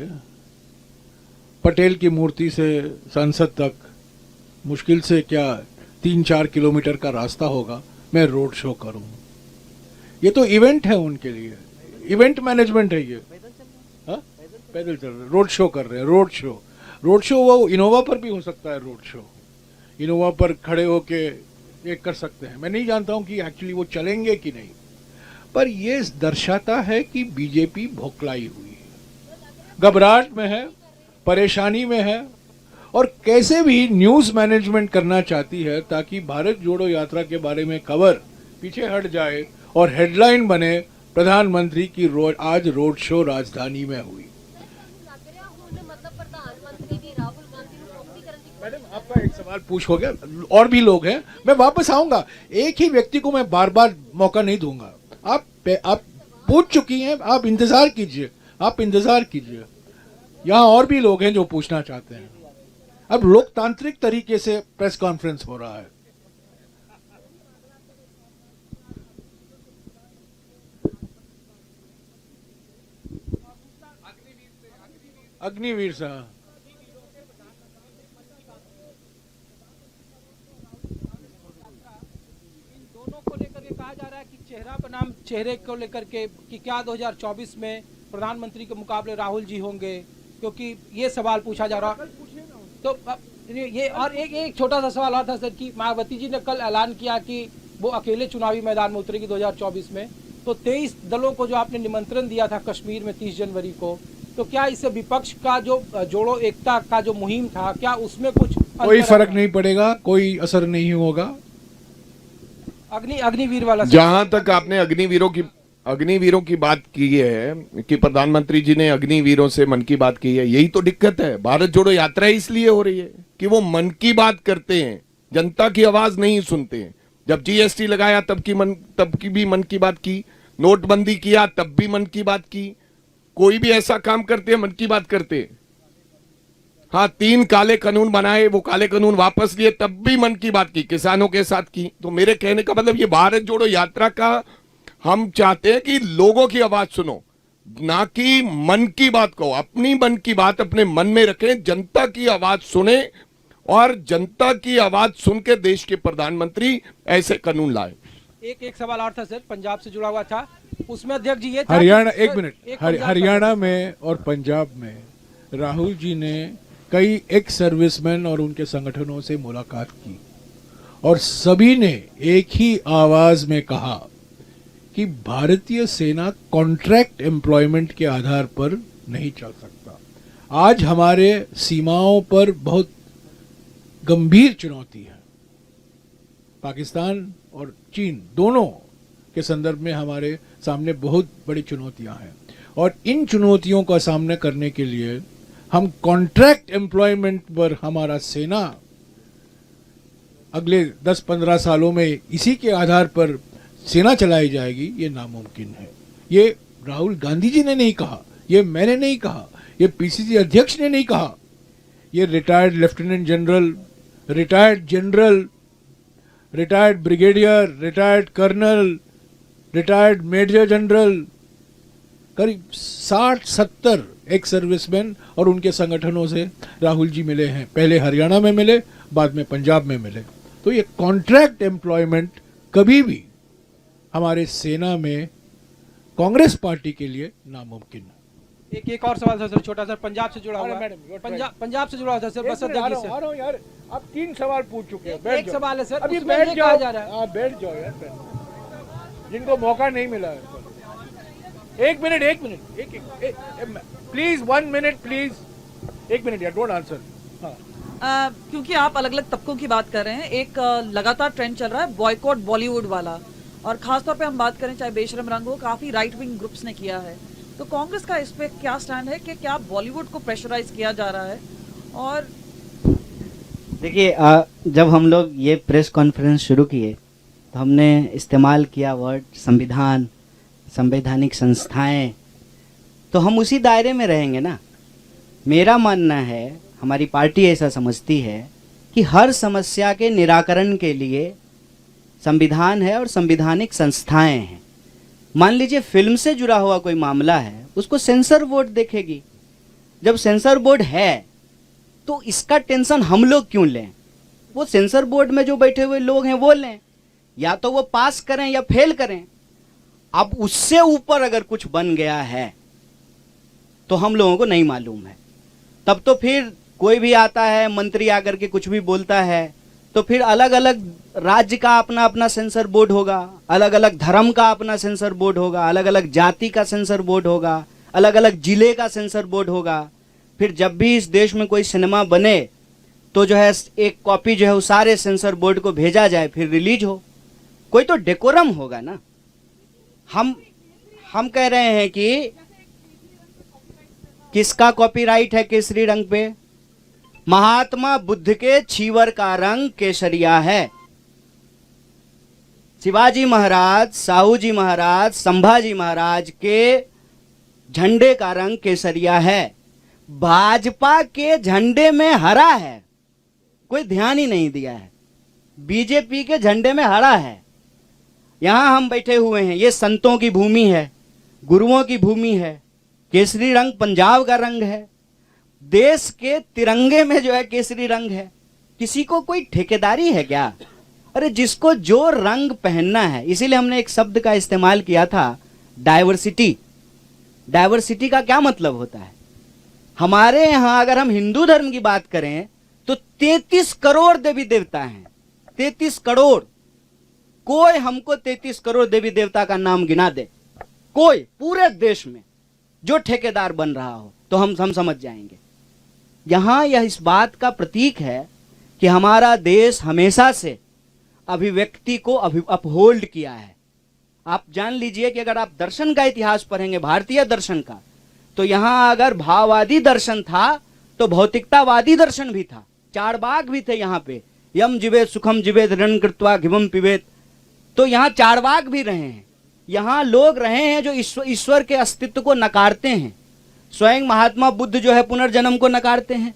पटेल की मूर्ति से संसद तक, मुश्किल से क्या 3-4 किलोमीटर का रास्ता होगा, मैं रोड शो करूं। ये तो इवेंट है उनके लिए, इवेंट मैनेजमेंट है ये। पैदल चल रहे, रोड शो कर रहे हैं। रोड शो वो इनोवा पर भी हो सकता है। रोड शो इनोवा पर खड़े होके ये कर सकते हैं। मैं नहीं जानता हूं कि एक्चुअली वो चलेंगे कि नहीं, पर ये दर्शाता है कि बीजेपी भोकलाई हुई है, घबराहट में है, परेशानी में है और कैसे भी न्यूज मैनेजमेंट करना चाहती है ताकि भारत जोड़ो यात्रा के बारे में खबर पीछे हट जाए और हेडलाइन बने प्रधानमंत्री की आज रोड शो राजधानी में हुई। मैडम आपका एक सवाल पूछ हो गया, और भी लोग हैं, मैं वापस आऊंगा। एक ही व्यक्ति को मैं बार बार मौका नहीं दूंगा। आप पूछ चुकी हैं, आप इंतजार कीजिए, यहाँ और भी लोग हैं जो पूछना चाहते हैं। अब लोकतांत्रिक तरीके से प्रेस कॉन्फ्रेंस हो रहा है। अग्निवीर साहब, चेहरा बनाम चेहरे को लेकर के कि क्या 2024 में प्रधानमंत्री के मुकाबले राहुल जी होंगे, क्योंकि ये सवाल पूछा जा रहा। तो ये और एक छोटा सा सवाल और था सर कि मायावती जी ने कल ऐलान किया कि वो अकेले चुनावी मैदान में उतरेगी 2024 में। तो 23 दलों को जो आपने निमंत्रण दिया था कश्मीर में 30 जनवरी को, तो क्या इससे विपक्ष का जो जोड़ो एकता का जो मुहिम था, क्या उसमें कुछ कोई फर्क नहीं पड़ेगा, कोई असर नहीं होगा। अग्निवीर वाला जहां तक आपने अग्निवीरों की बात की है कि प्रधानमंत्री जी ने अग्निवीरों से मन की बात की है, यही तो दिक्कत है। भारत जोड़ो यात्रा इसलिए हो रही है कि वो मन की बात करते हैं, जनता की आवाज नहीं सुनते हैं। जब जीएसटी लगाया तब की भी मन की बात की, नोटबंदी किया तब भी मन की बात की। कोई भी ऐसा काम करते हैं मन की बात करते हैं। हाँ, 3 काले कानून बनाए, वो काले कानून वापस लिए तब भी मन की बात की, किसानों के साथ की। तो मेरे कहने का मतलब ये भारत जोड़ो यात्रा का हम चाहते हैं कि लोगों की आवाज सुनो, ना कि मन की बात को। अपनी मन की बात अपने मन में रखें, जनता की आवाज सुने और जनता की आवाज सुन के देश के प्रधानमंत्री ऐसे कानून लाए। एक सवाल और था सर, पंजाब से जुड़ा हुआ था, उसमें अध्यक्ष जी ये था हरियाणा, कि- एक मिनट, हरियाणा में और पंजाब में राहुल जी ने कई एक्स सर्विसमैन और उनके संगठनों से मुलाकात की और सभी ने एक ही आवाज में कहा कि भारतीय सेना कॉन्ट्रैक्ट एम्प्लॉयमेंट के आधार पर नहीं चल सकता। आज हमारे सीमाओं पर बहुत गंभीर चुनौती है। पाकिस्तान और चीन दोनों के संदर्भ में हमारे सामने बहुत बड़ी चुनौतियां हैं और इन चुनौतियों का सामना करने के लिए हम कॉन्ट्रैक्ट एम्प्लॉयमेंट पर हमारा सेना अगले 10-15 सालों में इसी के आधार पर सेना चलाई जाएगी, ये नामुमकिन है। ये राहुल गांधी जी ने नहीं कहा, ये मैंने नहीं कहा, ये पीसीसी अध्यक्ष ने नहीं कहा, ये retired lieutenant general, retired general, retired brigadier, retired colonel, retired major general, करीब 60-70 एक्स सर्विसमैन और उनके संगठनों से राहुल जी मिले हैं। पहले हरियाणा में मिले, बाद में पंजाब में मिले। तो ये कॉन्ट्रैक्ट एम्प्लॉयमेंट कभी भी हमारे सेना में कांग्रेस पार्टी के लिए नामुमकिन है। एक और सवाल था सर, छोटा सा, पंजाब से जुड़ा हुआ है। पंजाब से जुड़ा हुआ था सर, बस अध्यक्ष जी से। यार, आप 3 सवाल पूछ चुके हैं। एक सवाल है सर, अभी उसमें बैठ ये जाओ। कहा जा रहा है। हाँ, बैठ जाओ यार, बैठ जाओ। जिनको मौका नहीं मिला है। एक minute, please 1 minute, please 1 minute यार, डोंट आंसर। क्योंकि आप अलग अलग तबकों की बात कर रहे हैं, एक लगातार ट्रेंड चल रहा है बॉयकॉट बॉलीवुड वाला, और खासतौर पे हम बात करें चाहे बेशरम रंग हो, काफी राइट विंग ग्रुप्स ने किया है। तो कांग्रेस का इस पे क्या स्टैंड है कि क्या बॉलीवुड को प्रेशराइज किया जा रहा है? और देखिए, जब हम लोग ये प्रेस कॉन्फ्रेंस शुरू किए तो हमने इस्तेमाल किया वर्ड संविधान, संवैधानिक संस्थाएं, तो हम उसी दायरे में रहेंगे ना। मेरा मानना है, हमारी पार्टी ऐसा समझती है कि हर समस्या के निराकरण के लिए संविधान है और संवैधानिक संस्थाएं हैं। मान लीजिए फिल्म से जुड़ा हुआ कोई मामला है, उसको सेंसर बोर्ड देखेगी। जब सेंसर बोर्ड है तो इसका टेंशन हम लोग क्यों लें? वो सेंसर बोर्ड में जो बैठे हुए लोग हैं वो लें, या तो वो पास करें या फेल करें। अब उससे ऊपर अगर कुछ बन गया है तो हम लोगों को नहीं मालूम है। तब तो फिर कोई भी आता है, मंत्री आकर के कुछ भी बोलता है, तो फिर अलग अलग राज्य का अपना अपना सेंसर बोर्ड होगा, अलग अलग धर्म का अपना सेंसर बोर्ड होगा, अलग अलग जाति का सेंसर बोर्ड होगा, अलग अलग जिले का सेंसर बोर्ड होगा। फिर जब भी इस देश में कोई सिनेमा बने तो जो है एक कॉपी जो है वो सारे सेंसर बोर्ड को भेजा जाए, फिर रिलीज हो। कोई तो डेकोरम होगा ना। हम कह रहे हैं कि किसका कॉपीराइट है केसरी रंग पे? महात्मा बुद्ध के छीवर का रंग केसरिया है। शिवाजी महाराज, साहू जी महाराज, संभाजी महाराज के झंडे का रंग केसरिया है। भाजपा के झंडे में हरा है, कोई ध्यान ही नहीं दिया है। बीजेपी के झंडे में हरा है। यहां हम बैठे हुए हैं, ये संतों की भूमि है, गुरुओं की भूमि है। केसरी रंग पंजाब का रंग है। देश के तिरंगे में जो है केसरी रंग है। किसी को कोई ठेकेदारी है क्या? अरे जिसको जो रंग पहनना है, इसीलिए हमने एक शब्द का इस्तेमाल किया था, डाइवर्सिटी। डाइवर्सिटी का क्या मतलब होता है? हमारे यहां अगर हम हिंदू धर्म की बात करें तो 33 करोड़ देवी देवता हैं। 33 करोड़। कोई हमको 33 करोड़ देवी देवता का नाम गिना दे, कोई पूरे देश में जो ठेकेदार बन रहा हो, तो हम समझ जाएंगे। यहां यह इस बात का प्रतीक है कि हमारा देश हमेशा से अभिव्यक्ति को अपहोल्ड किया है। आप जान लीजिए कि अगर आप दर्शन का इतिहास पढ़ेंगे, भारतीय दर्शन का, तो यहां अगर भाववादी दर्शन था तो भौतिकतावादी दर्शन भी था। चारवाक भी थे यहां पे, यम जीवेत सुखम जीवेत रण कृत्वा घिवम पिबेत। तो यहां चारवाक भी रहे हैं। यहां लोग रहे हैं जो ईश्वर के अस्तित्व को नकारते हैं। स्वयं महात्मा बुद्ध जो है पुनर्जन्म को नकारते हैं।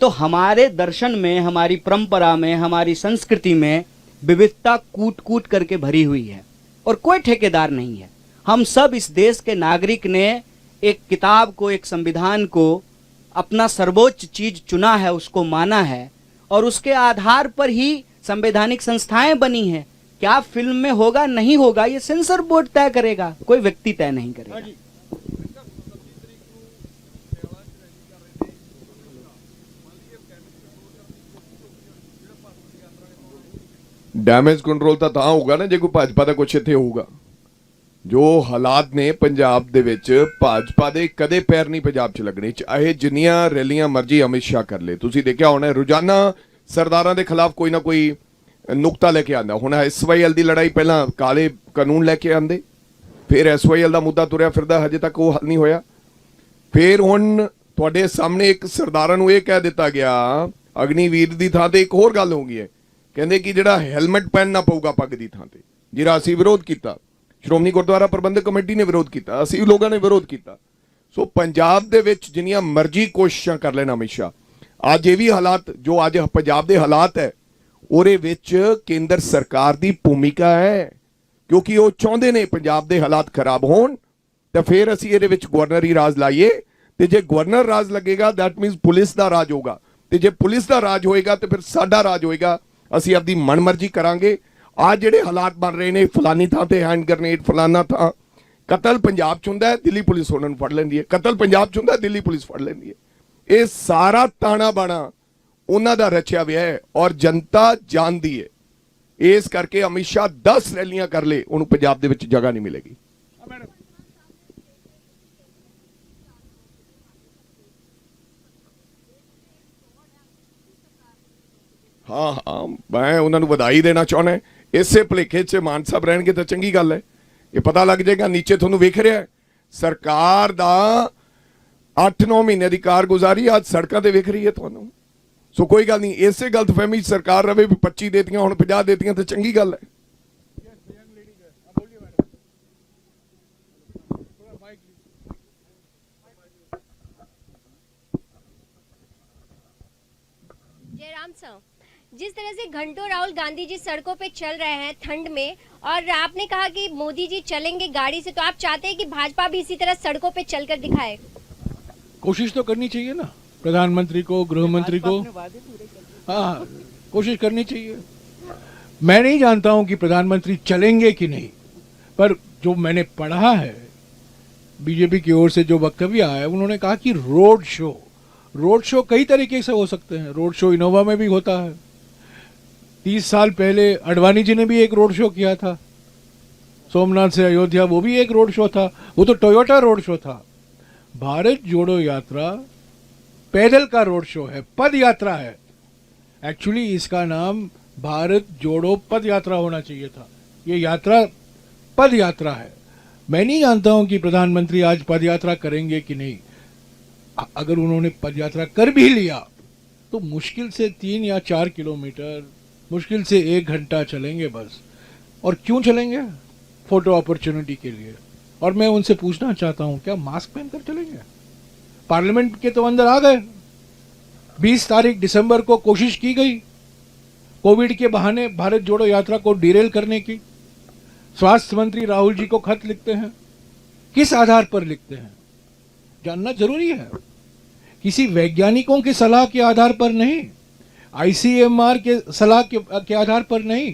तो हमारे दर्शन में, हमारी परंपरा में, हमारी संस्कृति में विविधता कूट कूट करके भरी हुई है और कोई ठेकेदार नहीं है। हम सब इस देश के नागरिक ने एक किताब को, एक संविधान को अपना सर्वोच्च चीज चुना है, उसको माना है और उसके आधार पर ही संवैधानिक संस्थाएं बनी हैं। क्या फिल्म में होगा नहीं होगा ये सेंसर बोर्ड तय करेगा, कोई व्यक्ति तय नहीं करेगा। ਡੈਮੇਜ ਕੰਟਰੋਲ ਤਾਂ ਹੋਊਗਾ ਨਾ ਜੇ ਕੋਈ ਭਾਜਪਾ ਦਾ ਕੁਛ ਇੱਥੇ ਹੋਊਗਾ। ਜੋ ਹਾਲਾਤ ਨੇ ਪੰਜਾਬ ਦੇ ਵਿੱਚ, ਭਾਜਪਾ ਦੇ ਕਦੇ ਪੈਰ ਨਹੀਂ ਪੰਜਾਬ 'ਚ ਲੱਗਣੇ, ਚਾਹੇ ਜਿੰਨੀਆਂ ਰੈਲੀਆਂ ਮਰਜ਼ੀ ਅਮਿਤ ਸ਼ਾਹ ਕਰ ਲੇ। ਤੁਸੀਂ ਦੇਖਿਆ ਹੋਣਾ ਰੋਜ਼ਾਨਾ ਸਰਦਾਰਾਂ ਦੇ ਖਿਲਾਫ ਕੋਈ ਨਾ ਕੋਈ ਨੁਕਤਾ ਲੈ ਕੇ ਆਂਦਾ। ਹੁਣ SYL ਦੀ ਲੜਾਈ, ਪਹਿਲਾਂ ਕਾਲੇ ਕਾਨੂੰਨ ਲੈ ਕੇ ਆਂਦੇ, ਫਿਰ SYL ਦਾ ਮੁੱਦਾ ਤੁਰਿਆ ਫਿਰਦਾ, ਹਜੇ ਤੱਕ ਉਹ ਹੱਲ ਨਹੀਂ ਹੋਇਆ। ਫਿਰ ਹੁਣ ਤੁਹਾਡੇ ਸਾਹਮਣੇ ਇੱਕ ਸਰਦਾਰਾਂ ਨੂੰ ਇਹ ਕਹਿ ਦਿੱਤਾ ਗਿਆ, ਅਗਨੀਵੀਰ ਦੀ ਥਾਂ ਤੇ ਇੱਕ ਹੋਰ ਗੱਲ ਹੋ ਗਈ ਹੈ, ਕਹਿੰਦੇ ਕਿ ਜਿਹੜਾ ਹੈਲਮਟ ਪਹਿਨਣਾ ਪਊਗਾ ਪੱਗ ਦੀ ਥਾਂ ਤੇ, ਜਿਹੜਾ ਅਸੀਂ ਵਿਰੋਧ ਕੀਤਾ। ਸ਼੍ਰੋਮਣੀ ਗੁਰਦੁਆਰਾ ਪ੍ਰਬੰਧਕ ਕਮੇਟੀ ਨੇ ਵਿਰੋਧ ਕੀਤਾ, ਅਸੀਂ ਲੋਕਾਂ ਨੇ ਵਿਰੋਧ ਕੀਤਾ। ਸੋ ਪੰਜਾਬ ਦੇ ਵਿੱਚ ਜਿੰਨੀਆਂ ਮਰਜ਼ੀ ਕੋਸ਼ਿਸ਼ਾਂ ਕਰ ਲੈਣ ਅਮਿਤ ਸ਼ਾਹ, ਅੱਜ ਇਹ ਵੀ ਹਾਲਾਤ ਜੋ ਅੱਜ ਪੰਜਾਬ ਦੇ ਹਾਲਾਤ ਹੈ, ਉਹਦੇ ਵਿੱਚ ਕੇਂਦਰ ਸਰਕਾਰ ਦੀ ਭੂਮਿਕਾ ਹੈ, ਕਿਉਂਕਿ ਉਹ ਚਾਹੁੰਦੇ ਨੇ ਪੰਜਾਬ ਦੇ ਹਾਲਾਤ ਖਰਾਬ ਹੋਣ। ਤਾਂ ਫਿਰ ਅਸੀਂ ਇਹਦੇ ਵਿੱਚ ਗਵਰਨਰੀ ਰਾਜ ਲਾਈਏ, ਤੇ ਜੇ ਗਵਰਨਰ ਰਾਜ ਲੱਗੇਗਾ ਦੈਟ ਮੀਨਸ ਪੁਲਿਸ ਦਾ ਰਾਜ ਹੋਗਾ, ਤੇ ਜੇ ਪੁਲਿਸ ਦਾ ਰਾਜ ਹੋਏਗਾ ਤੇ ਫਿਰ ਸਾਡਾ ਰਾਜ ਹੋਏਗਾ। ਅਸੀਂ ਆਪਦੀ ਮਨਮਰਜ਼ੀ ਕਰਾਂਗੇ। ਆ ਜਿਹੜੇ ਹਾਲਾਤ ਬਣ ਰਹੇ ਨੇ, ਫਲਾਨੀ ਥਾਂ ਤੇ ਹੈਂਡ ਗ੍ਰਨੇਡ, ਫਲਾਨਾ ਥਾਂ, ਕਤਲ ਪੰਜਾਬ 'ਚ ਹੁੰਦਾ ਹੈ, ਦਿੱਲੀ ਪੁਲਿਸ ਉਹਨਾਂ ਨੂੰ ਫੜ ਲੈਂਦੀ ਹੈ। ਕਤਲ ਪੰਜਾਬ 'ਚ ਹੁੰਦਾ, ਦਿੱਲੀ ਪੁਲਿਸ ਫੜ ਲੈਂਦੀ ਹੈ। ਇਹ ਸਾਰਾ ਤਾਣਾ ਬਾਣਾ ਉਹਨਾਂ ਦਾ ਰਚਿਆ ਹੋਇਆ ਹੈ ਔਰ ਜਨਤਾ ਜਾਣਦੀ ਹੈ। ਇਸ ਕਰਕੇ ਅਮਿਤ ਸ਼ਾਹ 10 ਰੈਲੀਆਂ ਕਰ ਲੇ, ਉਹਨੂੰ ਪੰਜਾਬ ਦੇ ਵਿੱਚ ਜਗ੍ਹਾ ਨਹੀਂ ਮਿਲੇਗੀ। ਹਾਂ, ਮੈਂ ਉਹਨਾਂ ਨੂੰ ਵਧਾਈ ਦੇਣਾ ਚਾਹੁੰਦਾ। ਇਸੇ ਭੁਲੇਖੇ 'ਚ ਮਾਨ ਸਾਹਿਬ ਰਹਿਣਗੇ ਤਾਂ ਚੰਗੀ ਗੱਲ ਹੈ। ਇਹ ਪਤਾ ਲੱਗ ਜਾਏਗਾ ਨੀਚੇ ਤੁਹਾਨੂੰ ਵੇਖ ਰਿਹਾ ਸਰਕਾਰ ਦਾ 8-9 ਮਹੀਨੇ ਦੀ ਕਾਰਗੁਜ਼ਾਰੀ ਅੱਜ ਸੜਕਾਂ ਤੇ ਵੇਖ ਰਹੀ ਹੈ ਤੁਹਾਨੂੰ। ਸੋ ਕੋਈ ਗੱਲ ਨਹੀਂ, ਇਸੇ ਗਲਤਫਹਿਮੀ 'ਚ ਸਰਕਾਰ ਰਵੇ ਵੀ 25 ਦੇਤੀਆਂ ਹੁਣ 50 ਦੇਤੀਆਂ ਤਾਂ ਚੰਗੀ ਗੱਲ ਹੈ। जयराम सर, जिस तरह से घंटों राहुल गांधी जी सड़कों पे चल रहे हैं ठंड में, और आपने कहा कि मोदी जी चलेंगे गाड़ी से, तो आप चाहते हैं कि भाजपा भी इसी तरह सड़कों पे चलकर दिखाए? कोशिश तो करनी चाहिए ना, प्रधानमंत्री को, गृह मंत्री को। हाँ, कोशिश करनी चाहिए। मैं नहीं जानता हूं कि प्रधानमंत्री चलेंगे कि नहीं, पर जो मैंने पढ़ा है बीजेपी की ओर से जो वक्तव्य आया है, उन्होंने कहा कि रोड शो कई तरीके से हो सकते हैं। रोड शो इनोवा में भी होता है। 30 साल पहले अडवाणी जी ने भी एक रोड शो किया था, सोमनाथ से अयोध्या, वो भी एक रोड शो था, वो तो टोयोटा रोड शो था। भारत जोड़ो यात्रा पैदल का रोड शो है, पद यात्रा है। एक्चुअली इसका नाम भारत जोड़ो पद यात्रा होना चाहिए था। ये यात्रा पद यात्रा है। मैं नहीं जानता हूं कि प्रधानमंत्री आज पद यात्रा करेंगे कि नहीं। अगर उन्होंने पद यात्रा कर भी लिया तो मुश्किल से 3 या 4 किलोमीटर, मुश्किल से 1 घंटा चलेंगे बस। और क्यों चलेंगे? फोटो अपॉर्चुनिटी के लिए। और मैं उनसे पूछना चाहता हूं, क्या मास्क पहनकर चलेंगे? पार्लियामेंट के तो अंदर आ गए। 20 तारीख दिसंबर को कोशिश की गई कोविड के बहाने भारत जोड़ो यात्रा को डिरेल करने की। स्वास्थ्य मंत्री राहुल जी को खत लिखते हैं, किस आधार पर लिखते हैं जानना जरूरी है। किसी वैज्ञानिकों की सलाह के आधार पर नहीं, ICMR के सलाह के आधार पर नहीं,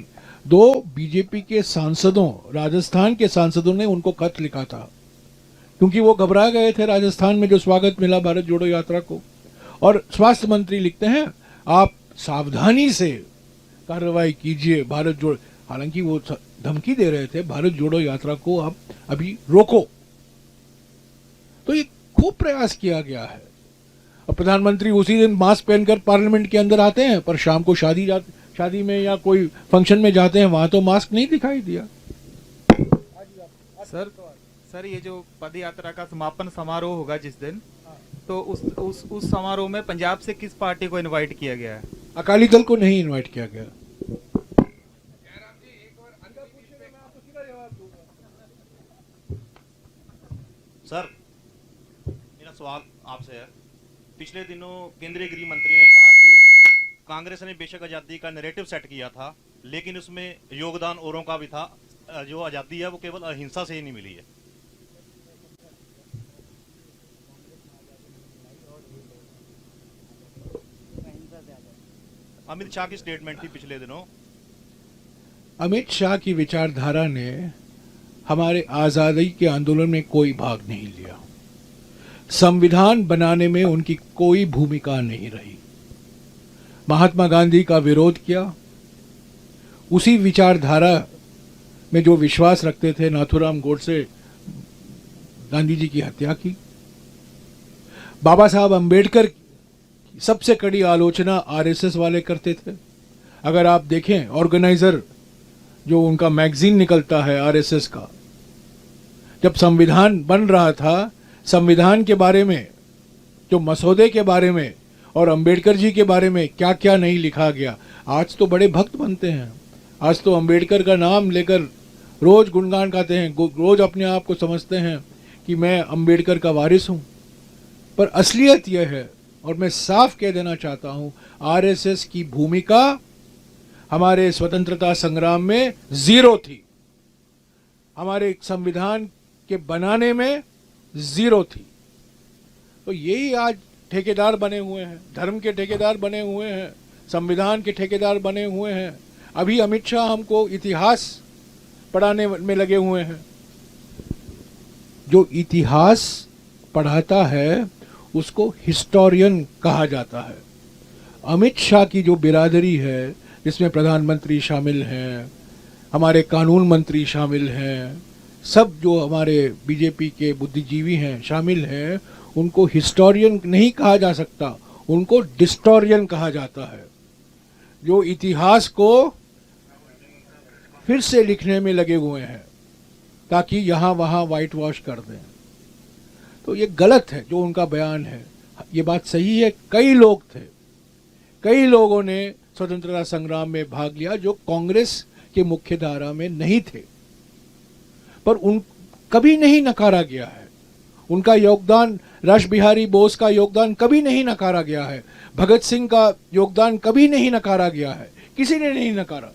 2 बीजेपी के सांसदों, राजस्थान के सांसदों ने उनको खत लिखा था, क्योंकि वो घबरा गए थे राजस्थान में जो स्वागत मिला भारत जोड़ो यात्रा को। और स्वास्थ्य मंत्री लिखते हैं आप सावधानी से कार्रवाई कीजिए, भारत जोड़ो, हालांकि वो धमकी दे रहे थे भारत जोड़ो यात्रा को आप अभी रोको। तो ये खूब प्रयास किया गया है। और प्रधानमंत्री उसी दिन मास्क पहनकर पार्लियामेंट के अंदर आते हैं, पर शाम को शादी में या कोई फंक्शन में जाते हैं, वहां तो मास्क नहीं दिखाई दिया। सर ये जो पद यात्रा का समापन समारोह होगा जिस दिन, तो उस समारोह में पंजाब से किस पार्टी को इनवाइट किया गया है? अकाली दल को नहीं इनवाइट किया गया। सर मेरा सवाल आपसे है, पिछले दिनों केंद्रीय गृह मंत्री ने कहा कि कांग्रेस ने बेशक आज़ादी का नैरेटिव सेट किया था, लेकिन उसमें योगदान औरों का भी था। जो आज़ादी है वो केवल अहिंसा से ही नहीं मिली है। अमित शाह की स्टेटमेंट थी पिछले दिनों। अमित शाह की विचारधारा ने हमारे आजादी के आंदोलन में कोई भाग नहीं लिया। संविधान बनाने में उनकी कोई भूमिका नहीं रही। महात्मा गांधी का विरोध किया, उसी विचारधारा में जो विश्वास रखते थे, नाथूराम गोडसे गांधी जी की हत्या की। बाबा साहब अंबेडकर की सबसे कड़ी आलोचना आरएसएस वाले करते थे। अगर आप देखें ऑर्गेनाइजर जो उनका मैगजीन निकलता है आरएसएस का, जब संविधान बन रहा था, संविधान के बारे में, जो मसौदे के बारे में और अंबेडकर जी के बारे में क्या क्या नहीं लिखा गया। आज तो बड़े भक्त बनते हैं, आज तो अंबेडकर का नाम लेकर रोज गुणगान गाते हैं, रोज अपने आप को समझते हैं कि मैं अंबेडकर का वारिस हूं। पर असलियत यह है, और मैं साफ कह देना चाहता हूं, आरएसएस की भूमिका हमारे स्वतंत्रता संग्राम में जीरो थी, हमारे संविधान के बनाने में जीरो थी। तो यही आज ठेकेदार बने हुए हैं, धर्म के ठेकेदार बने हुए हैं, संविधान के ठेकेदार बने हुए हैं। अभी अमित शाह हमको इतिहास पढ़ाने में लगे हुए हैं। जो इतिहास पढ़ाता है उसको हिस्टोरियन कहा जाता है। अमित शाह की जो बिरादरी है, जिसमें प्रधानमंत्री शामिल हैं, हमारे कानून मंत्री शामिल हैं, सब जो हमारे बीजेपी के बुद्धिजीवी हैं शामिल हैं, उनको हिस्टोरियन नहीं कहा जा सकता, उनको डिस्टोरियन कहा जाता है, जो इतिहास को फिर से लिखने में लगे हुए हैं ताकि यहां वहां वाइट वॉश कर दें। तो ये गलत है जो उनका बयान है। ये बात सही है, कई लोग थे, कई लोगों ने स्वतंत्रता संग्राम में भाग लिया जो कांग्रेस के मुख्य धारा में नहीं थे, पर उन कभी नहीं नकारा गया है। उनका योगदान, रास बिहारी बोस का योगदान कभी नहीं नकारा गया है, भगत सिंह का योगदान कभी नहीं नकारा गया है, किसी ने नहीं नकारा।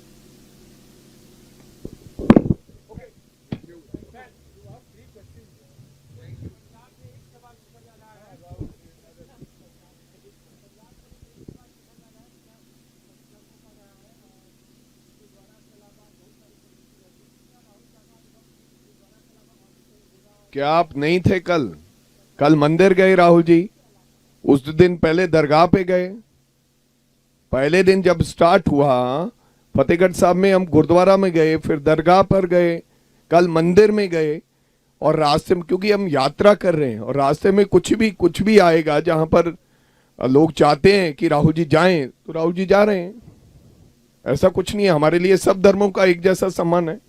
क्या आप नहीं थे कल मंदिर गए राहुल जी? उस दिन पहले दरगाह पे गए। पहले दिन जब स्टार्ट हुआ फतेहगढ़ साहब में, हम गुरुद्वारा में गए, फिर दरगाह पर गए, कल मंदिर में गए। और रास्ते में, क्योंकि हम यात्रा कर रहे हैं और रास्ते में कुछ भी आएगा जहां पर लोग चाहते हैं कि राहुल जी जाएं, तो राहुल जी जा रहे हैं। ऐसा कुछ नहीं है, हमारे लिए सब धर्मों का एक जैसा सम्मान है।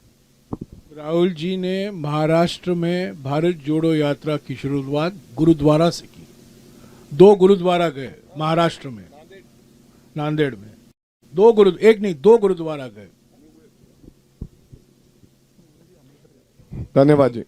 राहुल जी ने महाराष्ट्र में भारत जोड़ो यात्रा की शुरुआत गुरुद्वारा से की। 2 गुरुद्वारा गए महाराष्ट्र में, नांदेड़ में। 2 गुरुद्वारा गए। धन्यवाद जी।